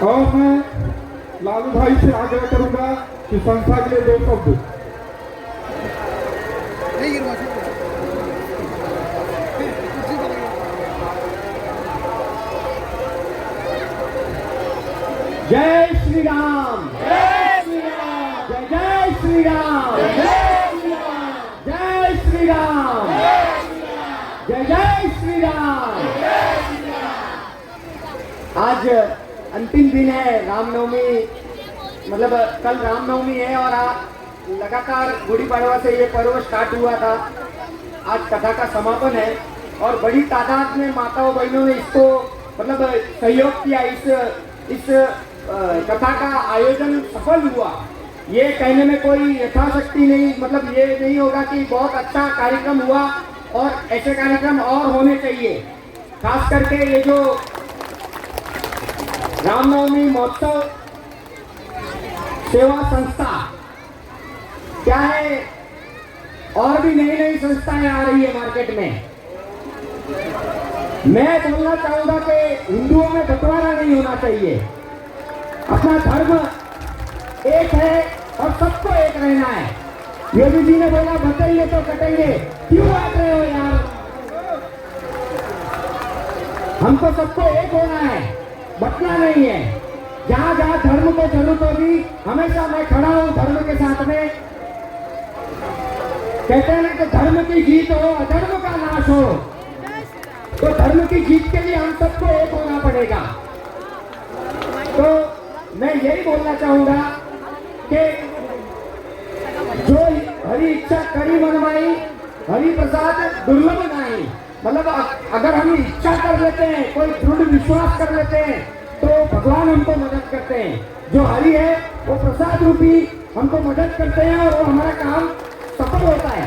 और मैं लालू भाई से आग्रह करूंगा कि संस्था के लिए 2 शब्द। जय श्री राम, जय श्री राम, जय जय श्री राम, जय श्री राम, जय श्री राम, जय जय श्री राम। आज अंतिम दिन है रामनवमी, मतलब कल रामनवमी है और लगातार गुड़ी पड़वा से ये पर्व स्टार्ट हुआ था। आज कथा का समापन है और बड़ी तादाद में माताओं बहनों ने इसको मतलब सहयोग किया। इस कथा का आयोजन सफल हुआ, ये कहने में कोई यथाशक्ति नहीं, मतलब ये नहीं होगा कि बहुत अच्छा कार्यक्रम हुआ और ऐसे कार्यक्रम और होने चाहिए। खास करके ये जो रामनवमी महोत्सव सेवा संस्था क्या है, और भी नई नई संस्थाएं आ रही है मार्केट में। मैं बोलना चाहूंगा कि हिंदुओं में बंटवारा नहीं होना चाहिए। अपना धर्म एक है और सबको एक रहना है। योगी जी ने बोला बटेंगे तो कटेंगे, क्यों बांट रहे हो यार? हमको सबको एक होना है, बटना नहीं है। जहां जहां धर्म को जरूरत होगी हमेशा मैं खड़ा हूं धर्म के साथ में। कहते हैं ना कि धर्म की जीत हो, अधर्म का नाश हो, तो धर्म की जीत के लिए हम सबको एक होना पड़ेगा। तो मैं यही बोलना चाहूंगा कि जो हरि इच्छा करी मनमाई, हरि प्रसाद दुर्लभ नहीं। मतलब अगर हम इच्छा कर लेते हैं, कोई दृढ़ विश्वास कर लेते हैं, तो भगवान हमको मदद करते हैं। जो हरि है वो प्रसाद रूपी हमको मदद करते हैं और वो हमारा काम सफल होता है।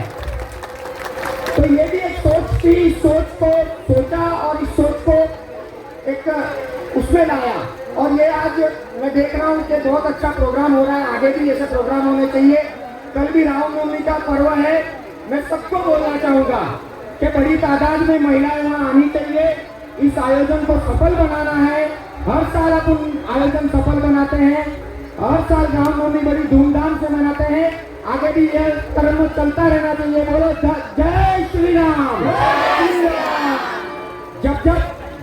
तो ये भी एक सोच थी, इस सोच को सोचा और इस सोच को एक उसमें लाया। और ये आज मैं देख रहा हूँ कि बहुत अच्छा प्रोग्राम हो रहा है, आगे भी ऐसे प्रोग्राम होने चाहिए। कल भी रामनवमी का पर्व है, मैं सबको बोलना चाहूँगा कि बड़ी तादाद में महिलाएं वहाँ आनी चाहिए। इस आयोजन को सफल बनाना है। हर साल अपन आयोजन सफल बनाते हैं, हर साल रामनवमी बड़ी धूमधाम से मनाते हैं। आगे भी यह कर्म चलता रहना चाहिए। बोलो जय श्री राम। जब जब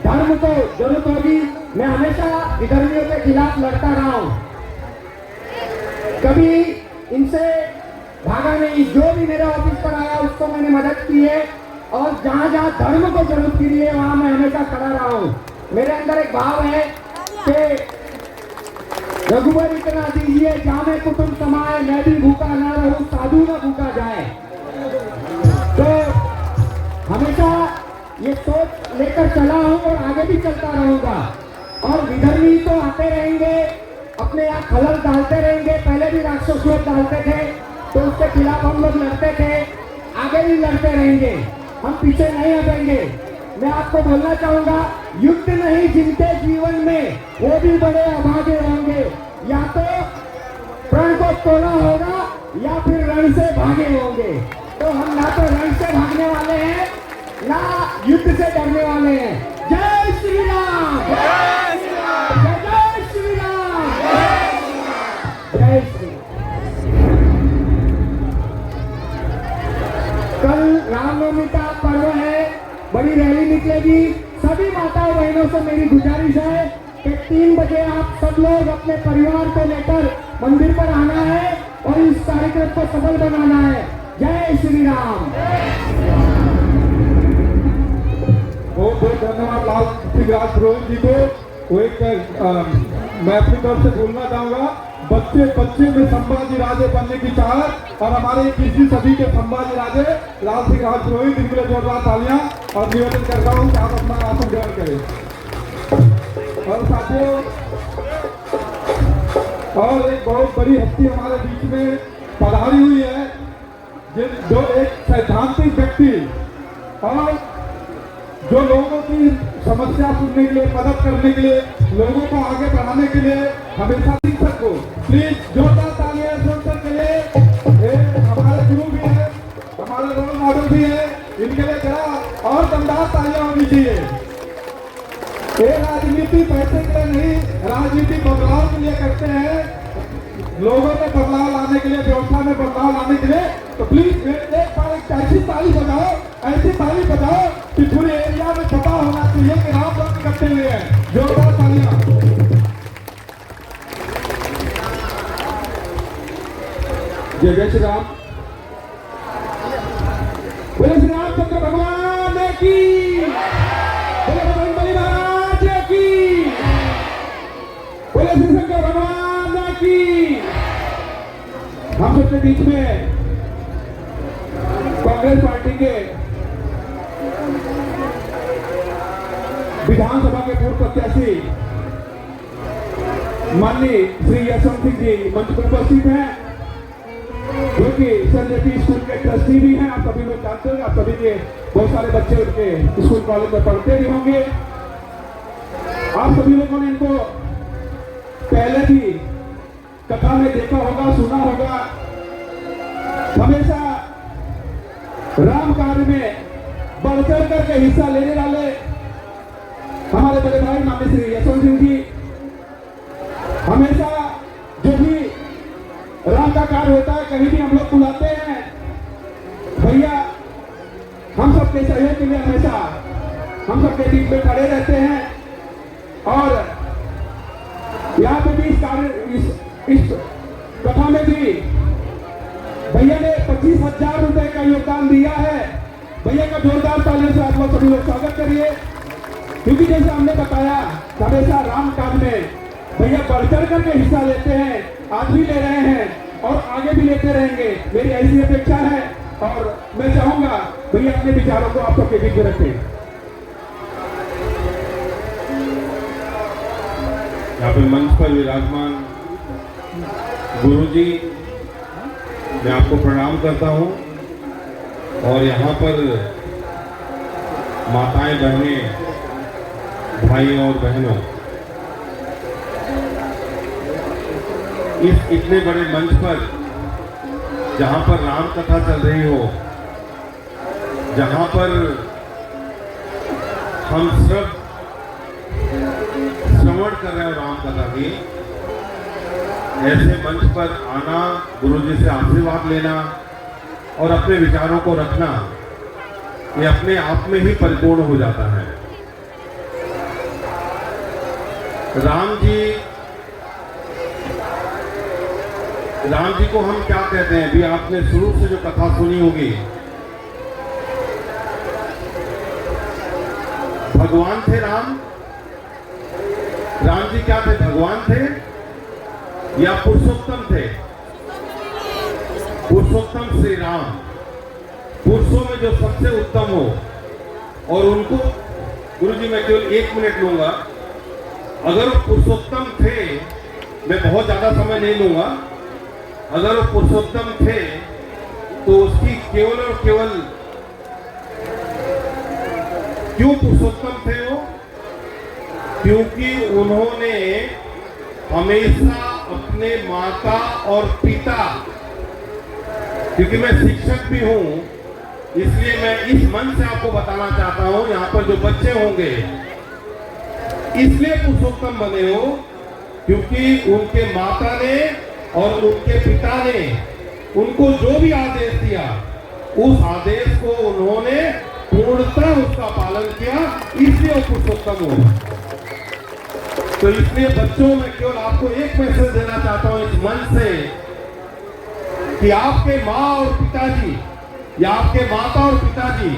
धर्म को जरूरत होगी मैं हमेशा विधर्मियों के खिलाफ लड़ता रहा हूं, कभी इनसे भागा नहीं। जो भी मेरे ऑफिस पर आया उसको मैंने मदद की है और जहां जहां धर्म को जरूरत की है वहां मैं हमेशा खड़ा रहा हूं। मेरे अंदर एक भाव है कि रघुवर इतना दीजिए जामे कुटुंब समाए, मैं भी भूखा ना रहूं साधु न भूखा जाए। तो हमेशा ये सोच लेकर चला हूं और आगे भी चलता रहूंगा। और विधर्मी तो आते रहेंगे, अपने यहाँ खलल डालते रहेंगे। पहले भी राक्षस लोग डालते थे तो उसके खिलाफ हम लोग लड़ते थे, आगे भी लड़ते रहेंगे, हम पीछे नहीं हटेंगे। मैं आपको बोलना चाहूंगा, युद्ध नहीं जिनके जीवन में वो भी बड़े अभागे होंगे। या तो प्रण को तोड़ा होगा या फिर रण से भागे होंगे। तो हम ना तो रण से भागने वाले हैं ना युद्ध से डरने वाले हैं। जय श्री राम, जय श्री राम, जय श्री राम, जय श्री राम। कल रामनवमी का पर्व है, बड़ी रैली निकलेगी। सभी माताओं बहनों से मेरी गुजारिश है कि 3 बजे आप सब लोग अपने परिवार को लेकर मंदिर पर आना है और इस कार्यक्रम को सफल बनाना है। जय श्री राम। बहुत बहुत धन्यवाद लाल सिंह राज पुरोहित जी को। वो एक मैं अपनी तरफ से बोलना चाहूंगा, बच्चे बच्चे में संभाजी राजे बनने की चाहत और हमारे 21वीं सदी के संभाजी राजे लाल सिंह राज पुरोहित, इनके लिए जोरदार तालियां। और निवेदन करता हूँ कि आप अपना आसन ग्रहण करें। और साथियों, और एक बहुत बड़ी हस्ती हमारे बीच में पधारी हुई है, जो एक सैद्धांतिक व्यक्ति और जो लोगों की समस्या सुनने के लिए, मदद करने के लिए, लोगों को आगे बढ़ाने के लिए हमेशा शिक्षक को प्लीज जोरदार तालियां स्पॉन्सर के लिए। हमारे गुरु भी है, हमारे रोल मॉडल भी है, इनके लिए जरा और दमदार तालियां होनी चाहिए। ये राजनीति पैसे के लिए नहीं, राजनीति बदलाव के लिए करते हैं, लोगों में बदलाव लाने के लिए, व्यवस्था में बदलाव लाने के लिए। तो प्लीज एक बार एक ऐसी ताली बजाओ, ऐसी ताली बजाओ कि पूरे एरिया में पता होना चाहिए कि राम भक्त करते हुए हैं। जोरदार तालियां। जय श्री राम। बोले श्री रामचंद्र भगवान की, बोले बजरंगबली महाराज की, बोले श्री शंकर भगवान की। हम सबके बीच में कांग्रेस पार्टी के विधानसभा के पूर्व प्रत्याशी माननीय श्री यशवंत सिंह जी मंच पर उपस्थित हैं, जो कि संजय पी स्कूल के ट्रस्टी भी हैं। आप सभी लोग जानते हैं, आप सभी के बहुत सारे बच्चे उनके स्कूल कॉलेज में पढ़ते भी होंगे। आप सभी लोगों ने इनको पहले भी कथा में देखा होगा, सुना होगा। हमेशा राम कार्य में बढ़ चढ़ करके हिस्सा लेने वाले हमारे बड़े भाई माननीय श्री यशवंत सिंह जी, हमेशा जो भी राम का कार्य होता है, कहीं भी हम लोग बुलाते हैं, भैया हम सबके सहयोग के लिए हमेशा हम सबके बीच में खड़े रहते हैं। और यहाँ पे भी इस कथा में भी भैया ने 25,000 रुपए का योगदान दिया है। भैया का जोरदार तालियों से आप लोग सभी लोग स्वागत करिए, क्योंकि जैसे हमने बताया हमेशा राम काज में भैया बढ़ चढ़ करके हिस्सा लेते हैं, आज भी ले रहे हैं और आगे भी लेते रहेंगे। मेरी ऐसी अपेक्षा है और मैं चाहूंगा भैया अपने विचारों को आप सबके बीच में रखें। यहाँ पे मंच पर विराजमान गुरुजी, मैं आपको प्रणाम करता हूँ। और यहाँ पर माताएं, बहनें, भाई और बहनों, इस इतने बड़े मंच पर जहाँ पर राम कथा चल रही हो, जहाँ पर हम सब श्रवण कर रहे हो राम कथा की, ऐसे मंच पर आना, गुरुजी से आशीर्वाद लेना और अपने विचारों को रखना, ये अपने आप में ही परिपूर्ण हो जाता है। राम जी को हम क्या कहते हैं, भी आपने शुरू से जो कथा सुनी होगी, भगवान थे राम। राम जी क्या थे, भगवान थे या पुरुषोत्तम थे? पुरुषोत्तम श्री राम, पुरुषों में जो सबसे उत्तम हो। और उनको गुरुजी मैं केवल 1 मिनट लूंगा, अगर वो पुरुषोत्तम थे, मैं बहुत ज्यादा समय नहीं लूंगा, अगर वो पुरुषोत्तम थे तो उसकी केवल और केवल क्यों पुरुषोत्तम थे वो? क्योंकि उन्होंने हमेशा अपने माता और पिता, क्योंकि मैं शिक्षक भी हूं, इसलिए मैं इस मंच से आपको बताना चाहता हूं, यहाँ पर जो बच्चे होंगे इसलिए पुरुषोत्तम बने हो क्योंकि उनके माता ने और उनके पिता ने उनको जो भी आदेश दिया, उस आदेश को उन्होंने पूर्णतः उसका पालन किया, इसलिए वो पुरुषोत्तम हो। तो इसलिए बच्चों में केवल आपको एक मैसेज देना चाहता हूं इस मंच से, कि आपके माँ और पिताजी या आपके माता और पिताजी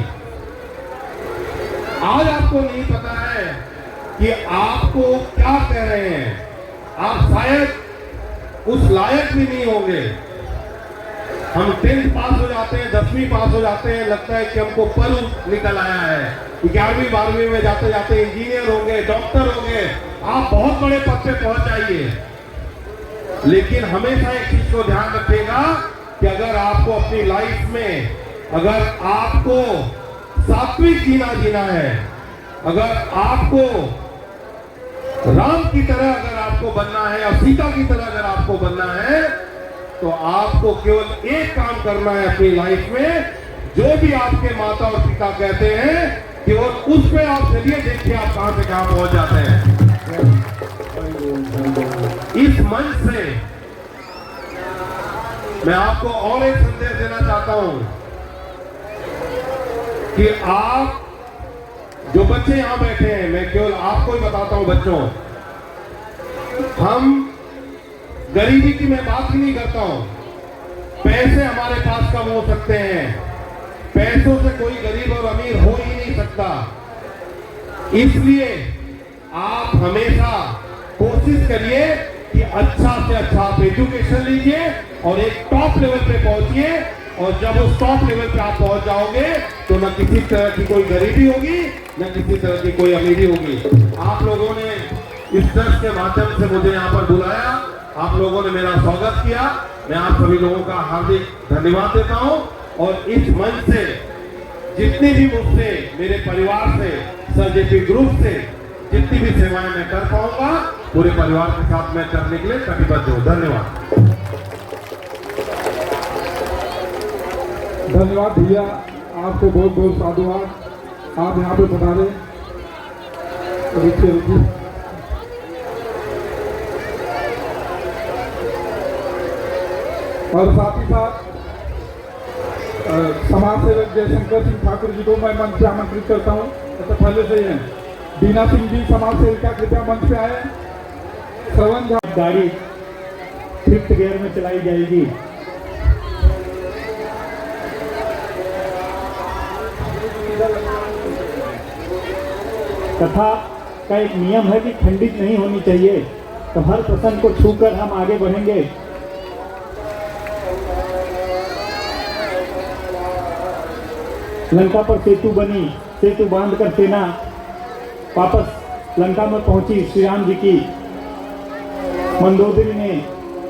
आज आपको नहीं पता है कि आपको क्या कह रहे हैं, आप शायद उस लायक भी नहीं होंगे। हम 10th पास हो जाते हैं, 10वीं पास हो जाते हैं, लगता है कि हमको पल निकल आया है, 11वीं 12वीं में जाते जाते इंजीनियर होंगे, डॉक्टर होंगे, आप बहुत बड़े पद पे पहुंच जाइए। लेकिन हमेशा एक चीज को ध्यान रखिएगा कि अगर आपको अपनी लाइफ में, अगर आपको सात्विक जीना है, अगर आपको राम की तरह अगर आपको बनना है और सीता की तरह अगर आपको बनना है, तो आपको केवल एक काम करना है अपनी लाइफ में। जो भी आपके माता और पिता कहते हैं केवल उस पे आप चलिए, देखिए आप कहां से कहां पहुंच जाते हैं। इस मंच से मैं आपको और एक संदेश देना चाहता हूं कि आप जो बच्चे यहां बैठे हैं, मैं केवल आपको ही बताता हूं बच्चों, हम गरीबी की मैं बात ही नहीं करता हूं। पैसे हमारे पास कम हो सकते हैं, पैसों से कोई गरीब और अमीर हो ही नहीं सकता। इसलिए आप हमेशा कोशिश करिए कि अच्छा से अच्छा आप एजुकेशन लीजिए और एक टॉप लेवल पे पहुंचिए, और जब उस टॉप लेवल पे आप पहुंच जाओगे तो न किसी तरह की कोई गरीबी होगी, न किसी तरह की कोई अमीरी होगी। आप लोगों ने इस ट्रस्ट के माध्यम से मुझे यहाँ पर बुलाया, आप लोगों ने मेरा स्वागत किया, मैं आप सभी लोगों का हार्दिक धन्यवाद देता हूँ। और इस मंच से जितनी भी मुझसे, मेरे परिवार से, सर जेपी ग्रुप से जितनी भी सेवाएं मैं कर पाऊंगा, पूरे परिवार के साथ मैं करने के लिए प्रतिबद्ध हूँ। धन्यवाद। धन्यवाद भैया, आपको बहुत बहुत साधुवाद, आप यहाँ पे पधारे। रुकिए। और साथ ही साथ समाज सेवक जयशंकर सिंह ठाकुर जी को मैं मंच से आमंत्रित करता हूँ। ऐसा पहले से ही है। बीना सिंह जी समाज सेविका कृपया मंच पे आए। श्रवण झा, गाड़ी फिफ्थ गियर में चलाई जाएगी। कथा का एक नियम है कि खंडित नहीं होनी चाहिए, तो हर प्रसंग को छूकर हम आगे बढ़ेंगे। लंका पर सेतु बनी, सेतु बांधकर सेना वापस लंका में पहुंची। श्री राम जी की मंदोदरी ने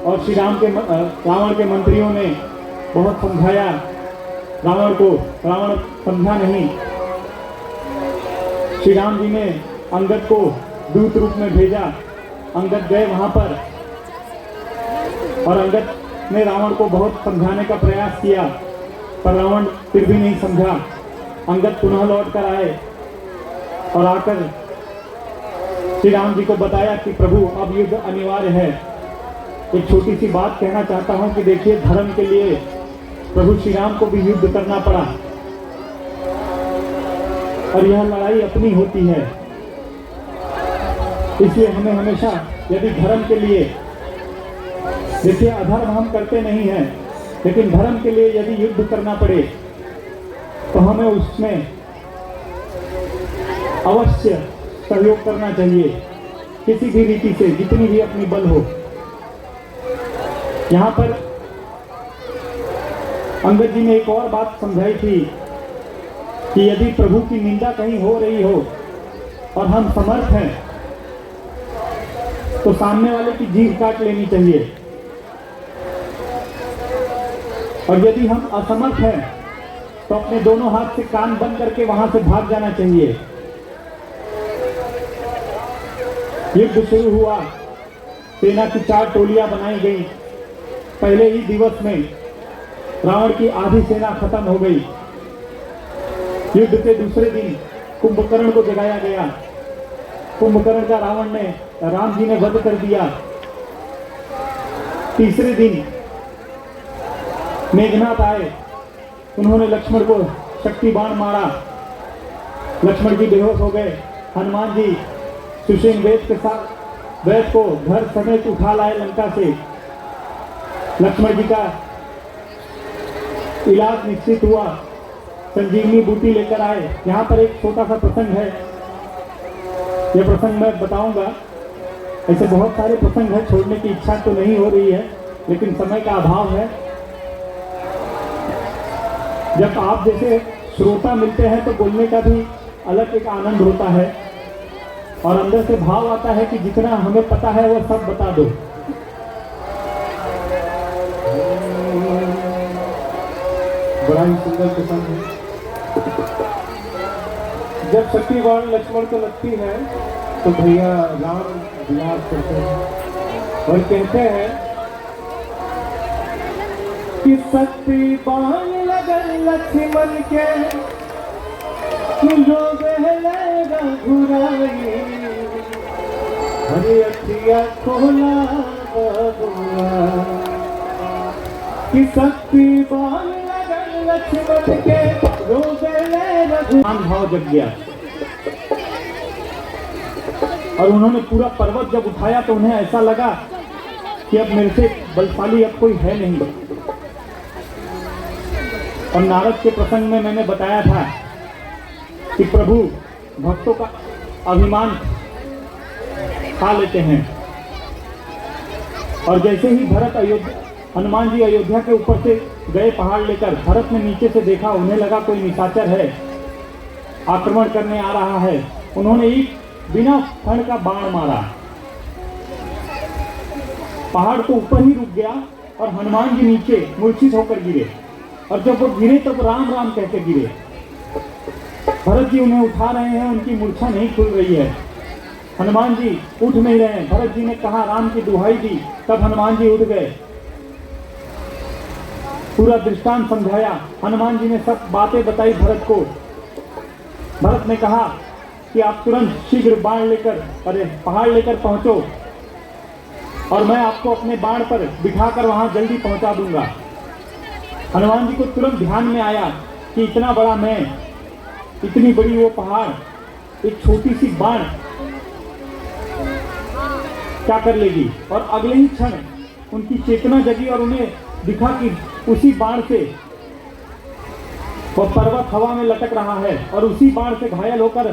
और श्री राम के रावण के मंत्रियों ने बहुत समझाया रावण को, रावण समझा नहीं। श्री राम जी ने अंगद को दूत रूप में भेजा, अंगद गए वहां पर और अंगद ने रावण को बहुत समझाने का प्रयास किया, पर रावण फिर भी नहीं समझा। अंगद पुनः लौट कर आए और आकर श्री राम जी को बताया कि प्रभु अब युद्ध अनिवार्य है। एक छोटी सी बात कहना चाहता हूं कि देखिए, धर्म के लिए प्रभु श्री राम को भी युद्ध करना पड़ा और यह लड़ाई अपनी होती है। इसलिए हमें हमेशा यदि धर्म के लिए, देखिए अधर्म हम करते नहीं हैं, लेकिन धर्म के लिए यदि युद्ध करना पड़े तो हमें उसमें अवश्य सहयोग करना चाहिए, किसी भी रीति से, जितनी भी अपनी बल हो। यहाँ पर अंगद जी ने एक और बात समझाई थी कि यदि प्रभु की निंदा कहीं हो रही हो और हम समर्थ हैं तो सामने वाले की जीभ काट लेनी चाहिए, और यदि हम असमर्थ हैं तो अपने दोनों हाथ से कान बंद करके वहां से भाग जाना चाहिए। युद्ध शुरू हुआ, सेना की 4 टोलियां बनाई गई। पहले ही दिवस में रावण की आधी सेना खत्म हो गई। युद्ध के दूसरे दिन कुंभकर्ण को जगाया गया। कुंभकर्ण का रावण ने, राम जी ने वध कर दिया। तीसरे दिन मेघनाथ आए, उन्होंने लक्ष्मण को शक्ति बाण मारा, लक्ष्मण जी बेहोश हो गए। हनुमान जी सुषेण वेद के साथ वेद को घर समेत उठा लाए लंका से। लक्ष्मण जी का इलाज निश्चित हुआ, संजीवनी बूटी लेकर आए। यहाँ पर एक छोटा सा प्रसंग है, यह प्रसंग मैं बताऊंगा। ऐसे बहुत सारे प्रसंग हैं, छोड़ने की इच्छा तो नहीं हो रही है, लेकिन समय का अभाव है। जब आप जैसे श्रोता मिलते हैं तो बोलने का भी अलग एक आनंद होता है और अंदर से भाव आता है कि जितना हमें पता है वो सब बता दो। बड़ा ही सुंदर प्रसंग है। जब शक्ति बाण लक्ष्मण को लगती है तो भैया राम विलास करते हैं और कहते हैं कि शक्ति बाण लगन लक्ष्मण के रोग लेगा घुराई, हरे अखिया खोला बबुआ कि शक्ति बाण लगन लक्ष्मण के रोग लेगा घुराई। भाव जग गया और उन्होंने पूरा पर्वत जब उठाया तो उन्हें ऐसा लगा कि अब मेरे से बलशाली अब कोई है नहीं। और नारद के प्रसंग में मैंने बताया था कि प्रभु भक्तों का अभिमान खा लेते हैं। और जैसे ही भरत हनुमान जी अयोध्या के ऊपर से गए पहाड़ लेकर, भरत ने नीचे से देखा, उन्हें लगा कोई निशाचर है, आक्रमण करने आ रहा है। उन्होंने एक बिना फण का बाण मारा, पहाड़ तो ऊपर ही रुक गया और हनुमान जी नीचे मूर्छित होकर गिरे। और जब वो गिरे तब राम राम कहते गिरे। भरत जी उन्हें उठा रहे हैं, उनकी मूर्छा नहीं खुल रही है, हनुमान जी उठ नहीं रहे हैं। भरत जी ने कहा, राम की दुहाई दी, तब हनुमान जी उठ गए, पूरा दृष्टांत समझाया। हनुमान जी ने सब बातें बताई भरत को। भरत ने कहा कि आप तुरंत शीघ्र बाण लेकर पहाड़ लेकर पहुंचो और मैं आपको अपने बाण पर बिठाकर वहां जल्दी पहुंचा दूंगा। हनुमान जी को तुरंत ध्यान में आया कि इतना बड़ा मैं, इतनी बड़ी वो पहाड़, एक छोटी सी बाण क्या कर लेगी। और अगले ही क्षण उनकी चेतना जगी और उन्हें दिखा कि उसी बाण से वह पर्वत हवा में लटक रहा है और उसी बाण से घायल होकर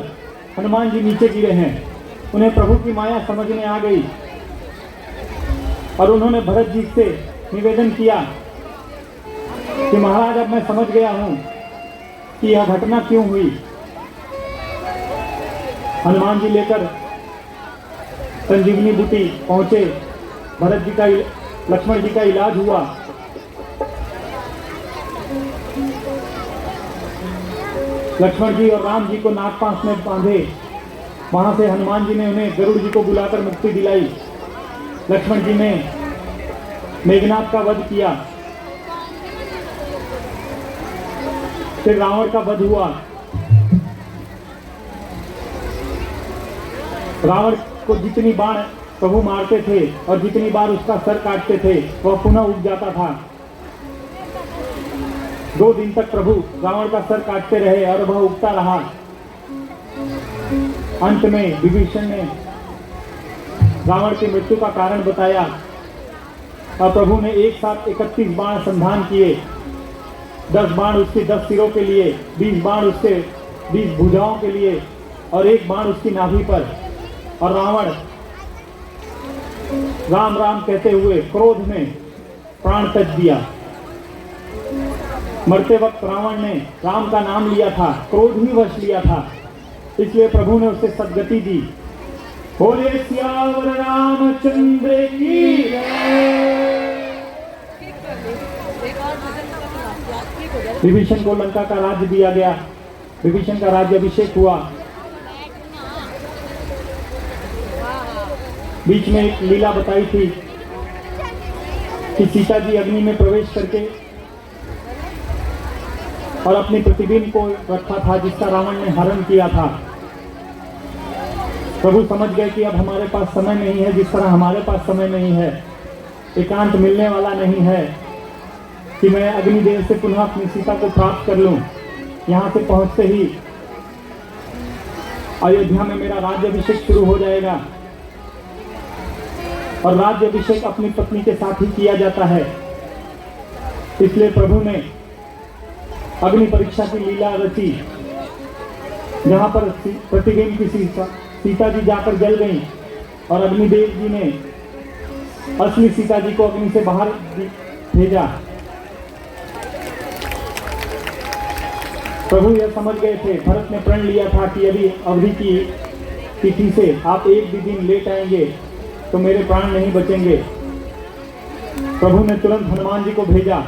हनुमान जी नीचे गिरे हैं। उन्हें प्रभु की माया समझ में आ गई और उन्होंने भरत जी से निवेदन किया कि महाराज, अब मैं समझ गया हूं कि यह घटना क्यों हुई। हनुमान जी लेकर संजीवनी बूटी पहुंचे, भरत जी का लक्ष्मण जी का इलाज हुआ। लक्ष्मण जी और राम जी को नागपाश में बांधे, वहां से हनुमान जी ने उन्हें गरुड़ जी को बुलाकर मुक्ति दिलाई। लक्ष्मण जी ने मेघनाथ का वध किया, फिर रावण का वध हुआ। रावण को जितनी बाण प्रभु मारते थे और जितनी बार उसका सर काटते थे वह पुनः उग जाता था। 2 दिन तक प्रभु रावण का सर काटते रहे और वह उगता रहा। अंत में विभीषण ने रावण की मृत्यु का कारण बताया और प्रभु ने एक साथ 31 बाण संधान किए। 10 बाण उसके 10 सिरों के लिए, 20 बाण उसके 20 भुजाओं के लिए और 1 बाण उसकी नाभि पर। और रावण राम राम कहते हुए क्रोध में प्राण त्याग दिया। मरते वक्त रावण ने राम का नाम लिया था, क्रोध ही वश लिया था, इसलिए प्रभु ने उसे सद्गति दी। बोले सियावर रामचंद्र की विभीषण को लंका का राज्य दिया गया। विभीषण का राज्य अभिषेक हुआ। बीच में एक लीला बताई थी कि सीता जी अग्नि में प्रवेश करके और अपनी प्रतिबिंब को रखा था जिसका रावण ने हरण किया था। प्रभु समझ गए कि अब हमारे पास समय नहीं है, जिस तरह हमारे पास समय नहीं है, एकांत मिलने वाला नहीं है कि मैं अग्निदेव से पुनः अपनी सीता को प्राप्त कर लूं। यहाँ से पहुंचते ही अयोध्या में मेरा राज्याभिषेक शुरू हो जाएगा और राज्याभिषेक अपनी पत्नी के साथ ही किया जाता है। इसलिए प्रभु ने अग्नि परीक्षा की लीला रची, जहां पर प्रतिबिंब की सीता जी जाकर जल गईं और अग्निदेव जी ने असली सीता जी को अग्नि से बाहर भेजा। प्रभु यह समझ गए थे, भरत ने प्रण लिया था कि यदि अवधि की तिथि से आप एक भी दिन लेट आएंगे तो मेरे प्राण नहीं बचेंगे। प्रभु ने तुरंत हनुमान जी को भेजा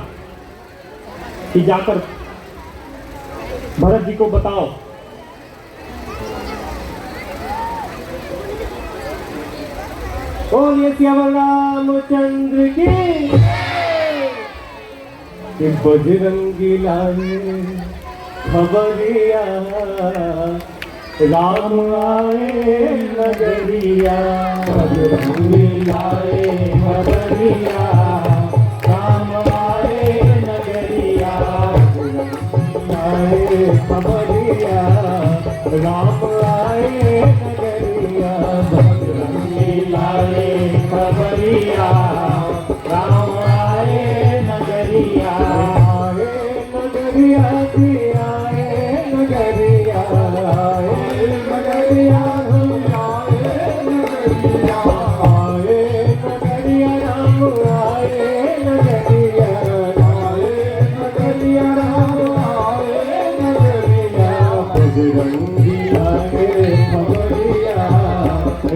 कि जाकर भरत जी को बताओ। बोलिए श्याम रामचंद्र की कि बजरंगी लाए खबरिया, राम आए नगरिया, बजरंगी लाए खबरिया, राम आए नगरिया, आए खबरिया, राम आए नगरिया, बजरंगी लाए खबरिया, राम आए नगरिया, आए नगरिया जी आए नगरिया, आए नगरिया हम आए नगरिया, आए नगरिया राम आए नगरिया, आए नगरिया राम आए नगरिया, बजरंगी आए खबरिया,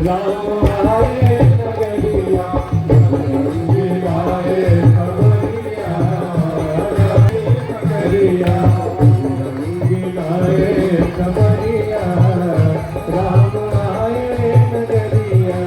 राम आए नगरिया, बजरंगी आए खबरिया, नगरिया, बजरंगी आए खबरिया, राम आए नगरिया।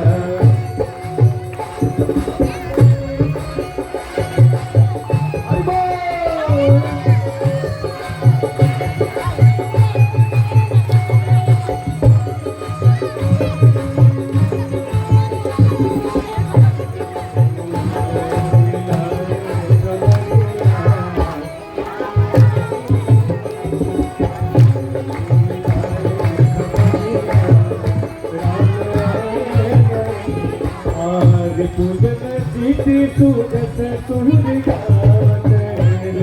पूजन सीती सूरत सुरगावत,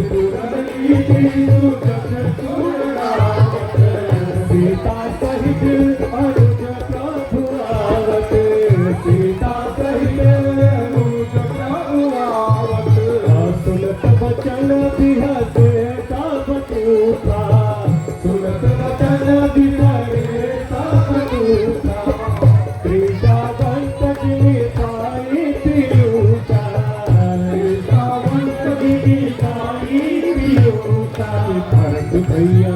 पूजन सीती सूरत सुरगावत, सीता सहित अनुज प्रभु आवत, सीता सहित अनुज प्रभु आवत, सुनत बचन बिहसे सब टूटा, सुनत बचन बिहसे सब टूटा, कृष्णवंत जी साई पियूषा, कृष्णवंत जी साई पियूषा, भरत भैया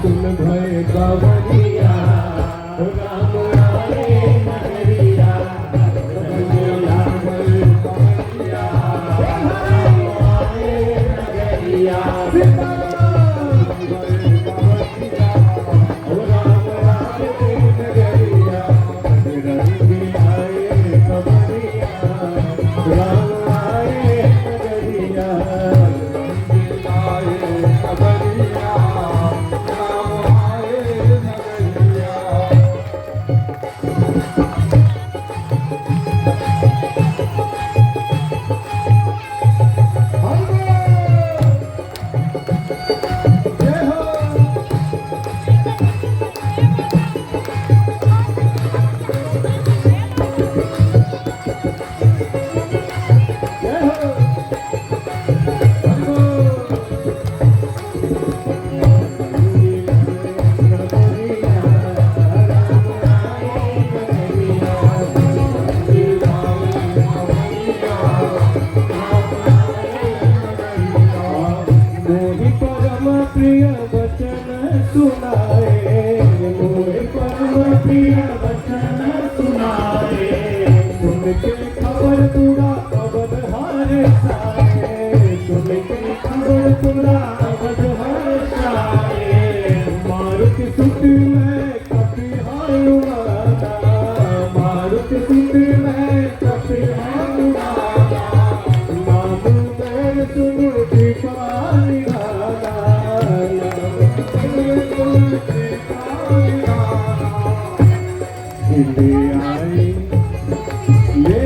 सुन भय गवरिया, राम आए नगरिया, गवरिया भय गवरिया, राम आए नगरिया, प्रिय वचन सुनाए, मोहे परम प्रिय वचन सुनाए, सुन के खबर तुरा अवध हर साए, सुन के खबर तुरा अवध हर साए, मारुति सुत में कपि हनुमाना, मारुति सुत में कपि हनुमाना, नाम में सुन दीपाली ले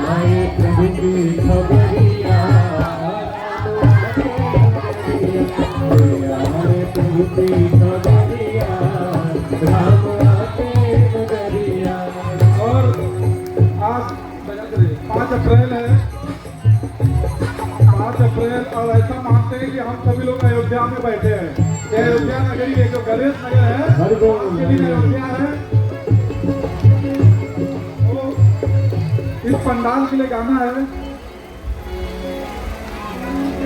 आए प्रभु की खबरिया, ले आए प्रभु की खबरिया, राम आते नगरिया। और आज 5 अप्रैल है, 5 अप्रैल, और ऐसा मानते हैं कि हम सभी लोग अयोध्या में बैठे हैं। ये अयोध्या नगरी है, जो गणेश नगर है, आपके लिए अयोध्या है। तो इस पंडाल के लिए गाना है।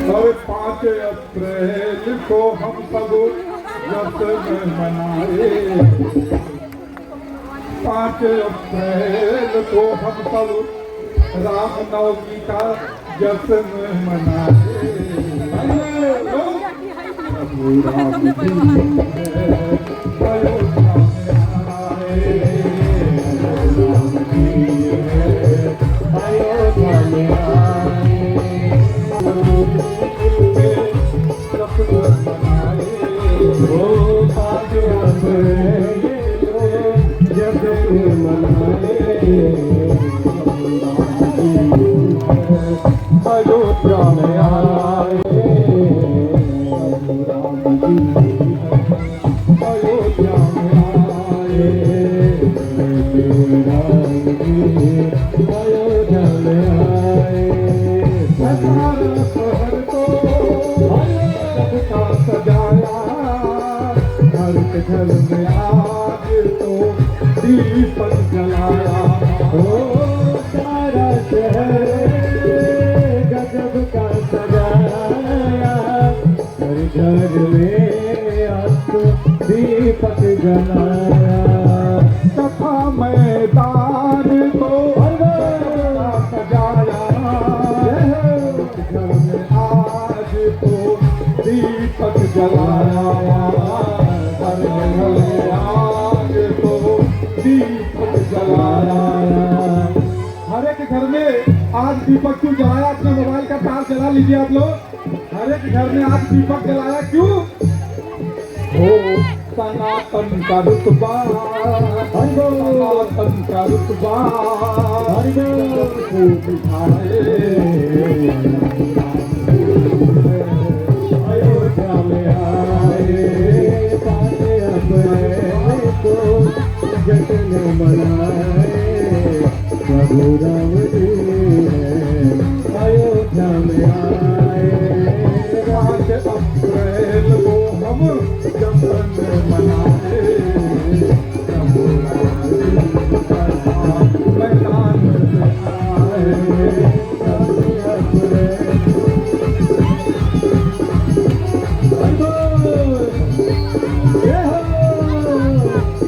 और 5 अप्रैल को हम सब जश्न मनाए, 5 अप्रैल को हम सब रामनवमी का जश्न मनाए। प्रभु राम जी है अयोध्या में आए, राम जी है अयोध्या में आए, जश्न मनाए। ओ 5 अप्रैल जश्न मनाए, अयोध्या में आए, अयोध्या में आए, अयोध्या में आए। सारा शहर को सबका सजाया, घर के घर में आज तो दीपक जलाया। ओ सारा शहर गजब का सजाया, घर में आज तो दीपक जलाया। कथा मैदान तो सजाया, घर में आज तो दीपक जलाया, घर में आज तो दीपक जलाया। हर एक घर में आज दीपक क्यों जलाया? अपने मोबाइल का तार जला लीजिए आप लोग। हर एक घर में आज दीपक जलाया क्यों? हो सनातन का रुतबा, सनातन का रुतबा को दिखाए। अयोध्या में आए, 5 अप्रैल को जश्न मनाए, प्रभु राम जी अयोध्या में आए। 5 अप्रैल को हम जश्न मनाए, प्रभु राम जी मैदान में आए। 5 अप्रैल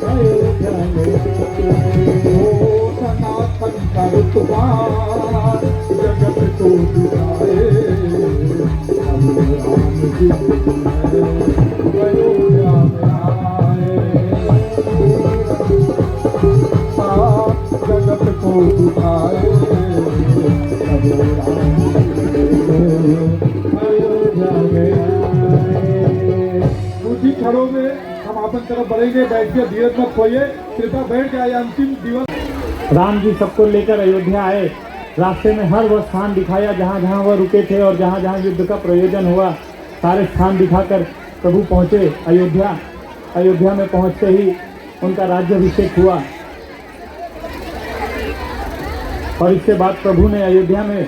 अयोध्या में सनातन का रुतबा जगत को दिखाए, राम जी अयोध्या में आए। जगत को दिखाए, अयोध्या में आए। कुछ ही क्षणों में हम अपन तरफ बढ़ेंगे। बैठिए, धीरज मत खोइए, कृपया बैठ जाए। अंतिम दिवस राम जी सबको लेकर अयोध्या आए। रास्ते में हर वह स्थान दिखाया जहाँ जहाँ वह रुके थे और जहाँ जहाँ युद्ध का प्रयोजन हुआ, सारे स्थान दिखाकर प्रभु पहुँचे अयोध्या। अयोध्या में पहुँचते ही उनका राज्याभिषेक हुआ और इसके बाद प्रभु ने अयोध्या में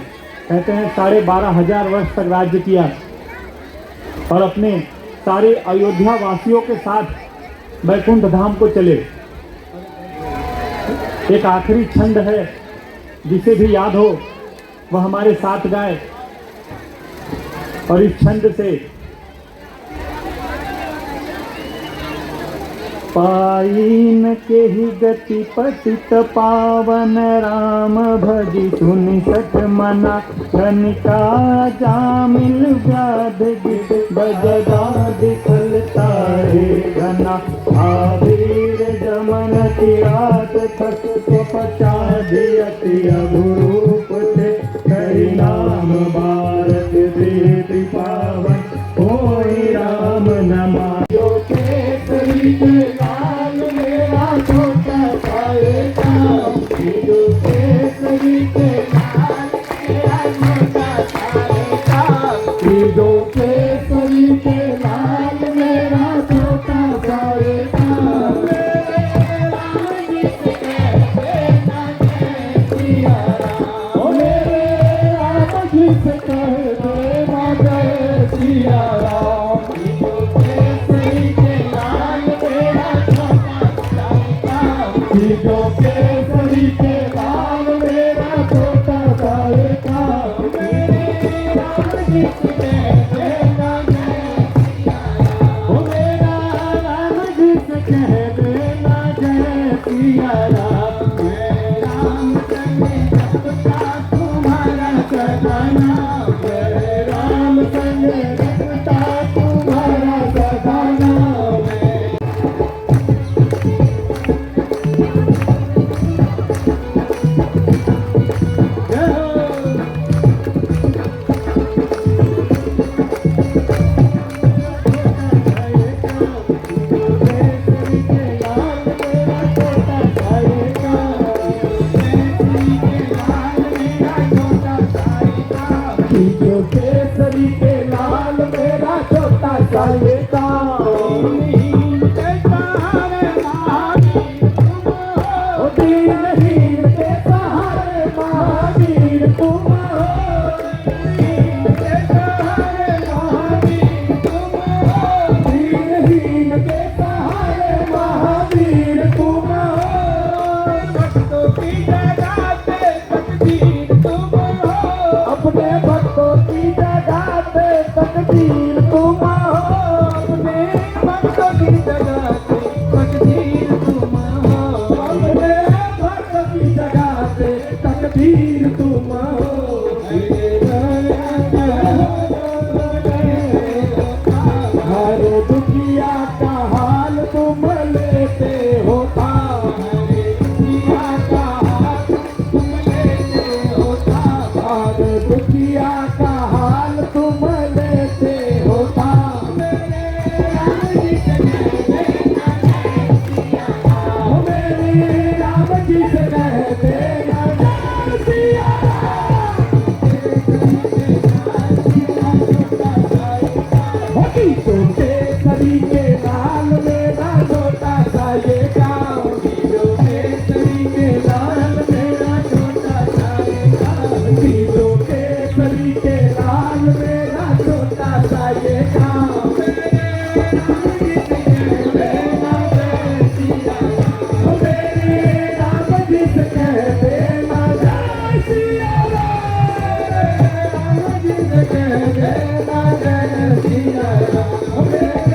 कहते हैं 12,500 वर्ष तक राज्य किया और अपने सारे अयोध्या वासियों के साथ वैकुंठ धाम को चले। एक आखिरी छंद है, जिसे भी याद हो वह हमारे साथ गाए। और इस छंद से पाइन के ही गति पतित पावन राम भजी सुनि सठ मना कनिका जामिल व्याध गिद बजदा दिखल तारे घना आवीर जमन तिरात खस तो पचादियति अघुरूप थे करि नाम भारत देवी पावन होई राम नमा केसरी के लाल मेरा छोटा साएगा, जो केसरी के लाल मेरा छोटा साएगा, जो केसरी के लाल मेरा छोटा साएगा। मेरे राम जी से कहते ना जय सिया राम, मेरे राम जी से राम संग जपता तुम्हारा सदा नाम, जय राम संग जपता तुम्हारा सदा नाम। केसरी के लाल मेरा छोटा सा ये काम, दीनहीन के सहारे महावीर तुम हो, दीनहीन के सहारे महावीर तुम हो, दीनहीन के सहारे महावीर तुम हो, भक्तों की जगह पे तकदीर तुम हो, अपने भक्तों की जगह पे तकदीर तुम हो, अपने भक्तों की जगह पे तकदीर तुम हो, अपने भक्तों की जगह पे तकदीर तुम हो। हर दुखिया का हाल तुम लेते हो ताव, हर दुखिया का हाल तुम लेते हो ताव, हर दुखिया का हाल तुम लेते हो ताव। मेरे राम जी से कह देना जय सिया होती तो केसरी के लाल मेरा छोटा सा ये गाँव, जो केसरी के लाल मेरा छोटा सा ये गाँव, जो केसरी के लाल मेरा छोटा सा ये गाँव। मेरे राम जी से कह देना जय सिया राम जी से कह देना जय सिया राम, मेरे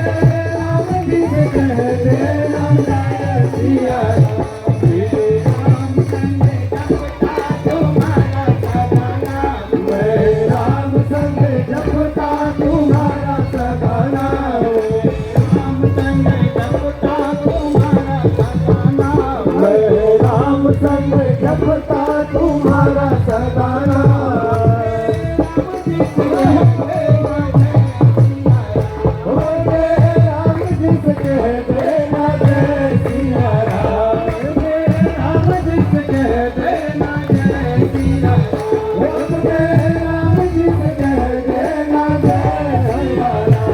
राम जी से कह देना जय सिया राम। मेरे राम संग जपता तुम्हारा सदा नाम, मेरे राम संग जपता तुम्हारा सदा नाम, राम संग जपता तुम्हारा सदा नाम, मेरे राम संग जपता तुम्हारा सदा नाम। राम जी से कह देना जय सिया राम, राम जी से कह देना जय सिया राम, राम जी से कह देना जय सिया राम।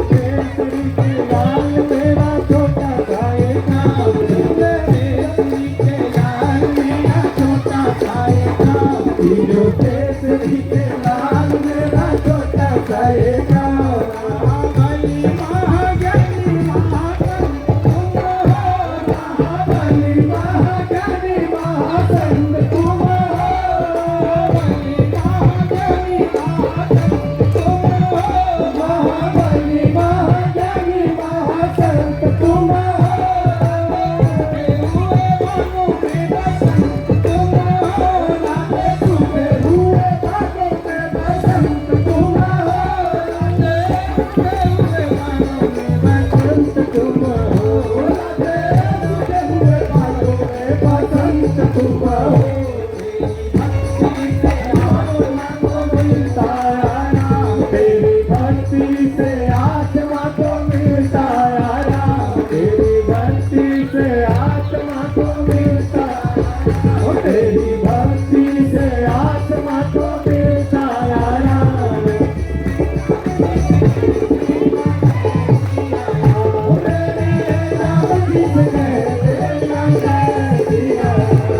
केसरी के लाल मेरा छोटा सा ये गाँव, केसरी के लाल मेरा छोटा सा ये गाँव, जो केसरी के लाल मेरा छोटा सा ये गाँव। महाबली महाज्ञानी महासंत तुम हो, महाबली महाज्ञानी महासंत तुम हो, महाबली महाज्ञानी महासंत तुम हो, महाबली महाज्ञानी महासंत तुम हो, डूबे हुए बागों में बसंत तुम हो, डूबे हुए बागों में बसंत तुम हो, डूबे हुए बागों में बसंत तुम हो। तेरी भक्ति से आत्मा को मिलता आराम, तेरी भक्ति से आत्मा को मिलता आराम, तेरी भक्ति से आत्मा को मिलता आराम। मेरे राम जी से कह देना जय सिया राम।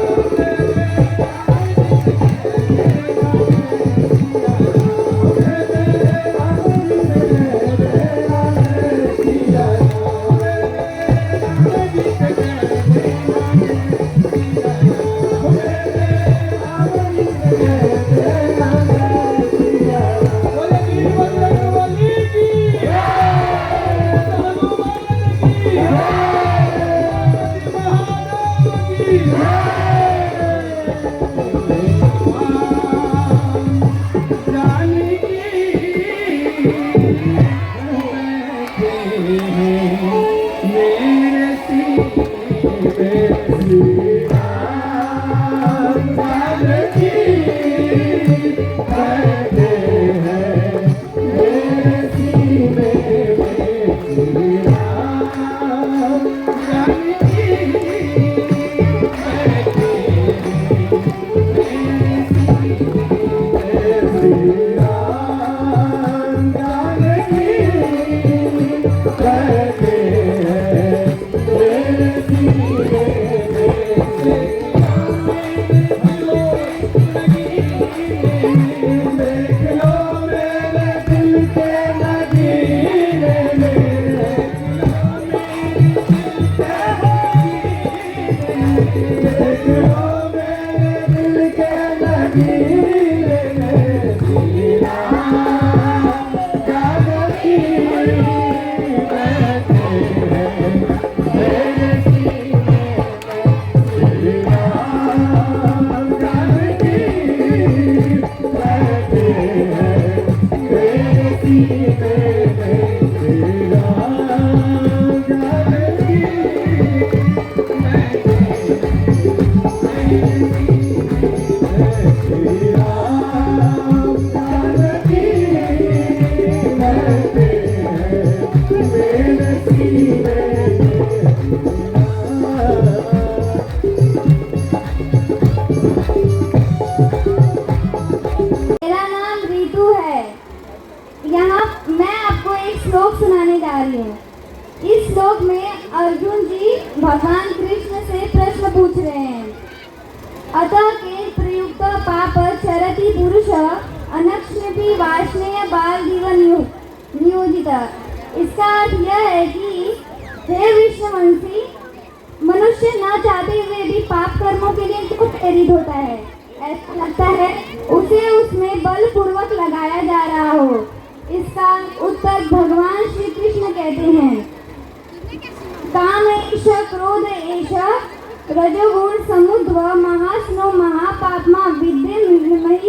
मेरा नाम रितु है। यहाँ मैं आपको एक श्लोक सुनाने जा रही हूँ। इस श्लोक में अर्जुन जी भगवान कृष्ण से प्रश्न पूछ रहे हैं। अतः के प्रयुक्त पाप चरति पुरुष अनक्षिपी वार्ष्णेय बाल जीव नियोजित। इसका अर्थ यह है कि हे विष्णुवंशी, मनुष्य न चाहते हुए भी पाप कर्मों के लिए क्यों प्रेरित होता है? ऐसा लगता है उसे उसमें बलपूर्वक लगाया जा रहा हो। इसका उत्तर भगवान श्री कृष्ण कहते हैं, काम एष क्रोध एष रजोगुण समुद्व महास्नो महापात्मा विद्ये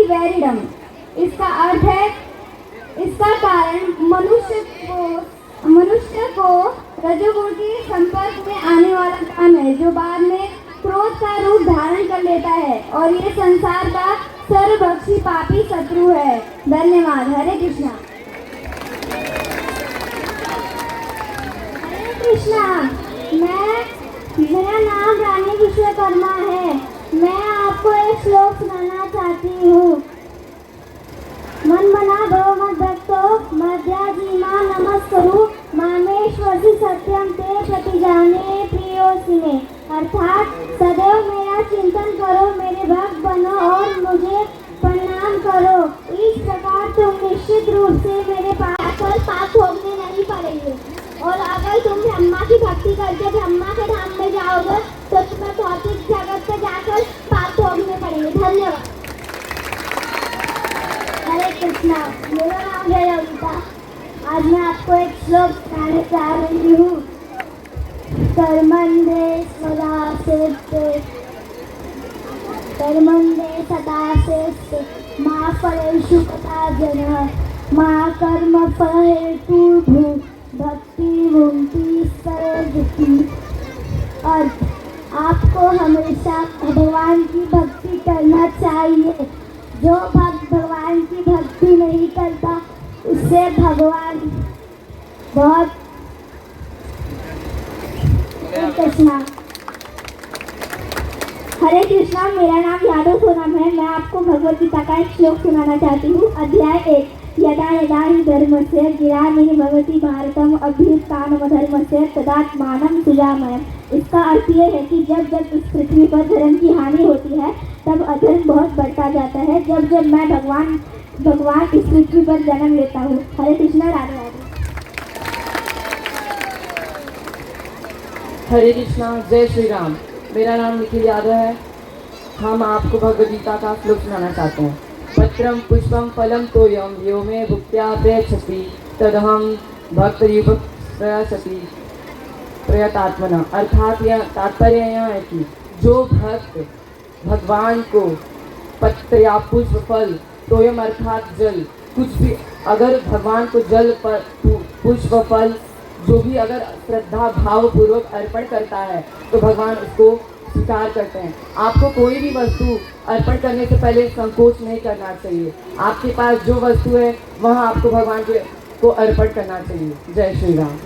वैरिडम। इसका अर्थ है, इसका कारण मनुष्य को रजोगुण के संपर्क में आने वाला काम है, जो बाद में क्रोध का रूप धारण कर लेता है और ये संसार का सर्वभक्षी पापी शत्रु है। धन्यवाद। हरे कृष्णा। हरे कृष्णा। मेरा नाम रानी विश्वकर्मा है। मैं आपको एक श्लोक सुनाना चाहती हूँ। मन मना भव मद भक्तो मध्याजी मां नमस्करु मामेश्वसी सत्यम ते प्रतिजाने प्रियोसी में। अर्थात सदैव मेरा चिंतन करो, मेरे भक्त बनो और मुझे प्रणाम करो। इस प्रकार तुम निश्चित रूप से मेरे पास पाप भोगने नहीं पड़ेंगे। और अगर तुम ब्रह्मा की भक्ति करके ब्रह्मा के धाम में जाओगे तो तुम्हें भौतिक जगत पे जाकर पाप भोगने पड़ेंगे। धन्यवाद। हरे कृष्णा। मेरा नाम है योगिता। आज मैं आपको एक श्लोक सुनाने जा रही हूँ। कर्मण्ये सदा सेत्ते मा फलेषु कदाचन मा कर्म फलहेतुर्भु भक्ति मुक्ति सर्वसिद्धि। अर्थ, आपको हमेशा भगवान की भक्ति करना चाहिए। जो भक्त भगवान की भक्ति नहीं करता उससे भगवान बहुत कृष्णा। हरे कृष्णा। मेरा नाम यादव सोनम है। मैं आपको भगवद गीता का एक श्लोक सुनाना चाहती हूँ। अध्याय 1। यदा यदा हि धर्मस्य ग्लानिर् भवति भारतम् अभ्युत्थानमधर्मस्य तदात्मानं सृजाम्यहम्। इसका अर्थ ये है कि जब जब इस पृथ्वी पर धर्म की हानि होती है तब अधर्म बहुत बढ़ता जाता है। जब जब मैं भगवान इस पृथ्वी पर जन्म लेता हूँ। हरे कृष्णा। राधे राधे। हरे कृष्णा। जय श्री राम। मेरा नाम निखिल यादव है। हम आपको भगवद गीता का श्लोक सुनाना चाहते हैं। पत्रम पुष्पम फलम तोयम यो मे भुक्त्या प्रेक्षति तदहम भक्तयुग प्रयासति प्रयतात्मना। अर्थात यह तात्पर्य यह है कि जो भक्त भगवान को पत्र या पुष्प फल, तोयम अर्थात जल, कुछ भी अगर भगवान को जल पर पुष्प फल जो भी अगर श्रद्धा भाव पूर्वक अर्पण करता है तो भगवान उसको स्वीकार करते हैं। आपको कोई भी वस्तु अर्पण करने से पहले संकोच नहीं करना चाहिए। आपके पास जो वस्तु है वहाँ आपको भगवान को अर्पण करना चाहिए। जय श्री राम।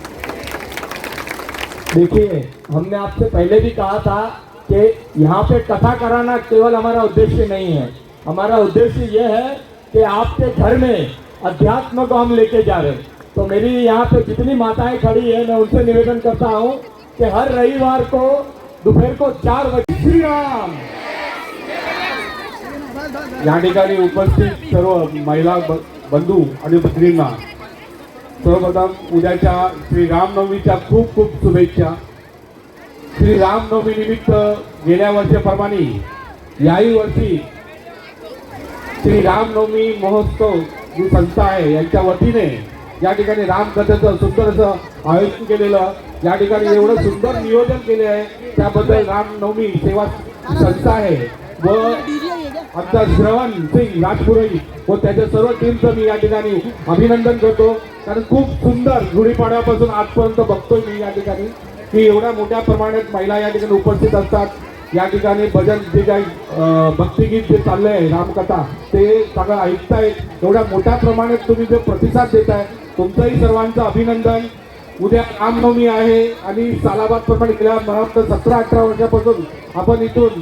देखिए, हमने आपसे पहले भी कहा था कि यहाँ पे कथा कराना केवल हमारा उद्देश्य नहीं है। हमारा उद्देश्य यह है कि आपके घर में अध्यात्म को हम लेके जा रहे हैं। तो मेरी यहाँ पे जितनी माताएं खड़ी है, मैं उनसे निवेदन करता हूँ कि हर रविवार को दोपहर को 4 बजे श्री राम या ठिकाणी उपस्थित सर्व महिला बंधू आणि भगिनींना सर्वप्रथम उद्याच्या श्री रामनवमीच्या खूप खूप शुभेच्छा। श्री रामनवमी निमित्त गेल्या वर्षाप्रमाणे याही वर्षी श्री रामनवमी महोत्सव जी संस्था आहे यांच्या वतीने या ठिकाणी रामकथेचं सुंदर असं आयोजन केलेलं, या ठिकाणी एवढं सुंदर नियोजन केले आहे त्याबद्दल रामनवमी सेवा संस्था आहे व आमचा श्रवण सिंग राजपुरोहित व त्याच्या सर्व टीमचं मी या ठिकाणी अभिनंदन करतो। कारण खूप सुंदर गुढीपाडव्यापासून आजपर्यंत बघतोय मी या ठिकाणी की एवढ्या मोठ्या प्रमाणात महिला या ठिकाणी उपस्थित असतात। या ठिकाणी भजन जे काही भक्तिगीत जे चाललंय आहे, रामकथा ते सगळं ऐकतायत। एवढ्या मोठ्या प्रमाणात तुम्ही जो प्रतिसाद देताय तुमचंही सर्वांचं अभिनंदन। उद्या रामनवमी आहे आणि सालाबाद प्रमाणे गेल्या मला वाटतं 17-18 वर्षापासून आपण इथून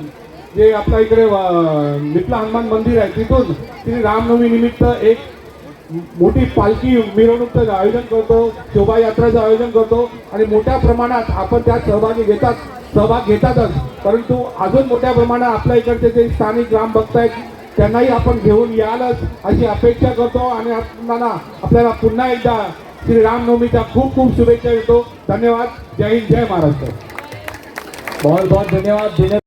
जे आपल्या इकडे मिथला हनुमान मंदिर आहे तिथून श्री रामनवमी निमित्त एक मोठी पालखी मिरवणूकचं आयोजन करतो, शोभायात्राचं आयोजन करतो आणि मोठ्या प्रमाणात आपण त्यात सहभाग घेतातच, परंतु अजून मोठ्या प्रमाणात आपल्या इकडचे जे स्थानिक रामभक्त आहेत त्यांनाही आपण घेऊन यालच अशी अपेक्षा करतो आणि आपल्याला पुन्हा एकदा श्री रामनवमीच्या खूप खूप शुभेच्छा देतो। धन्यवाद। जय हिंद, जय महाराष्ट्र। बहुत बहुत धन्यवाद।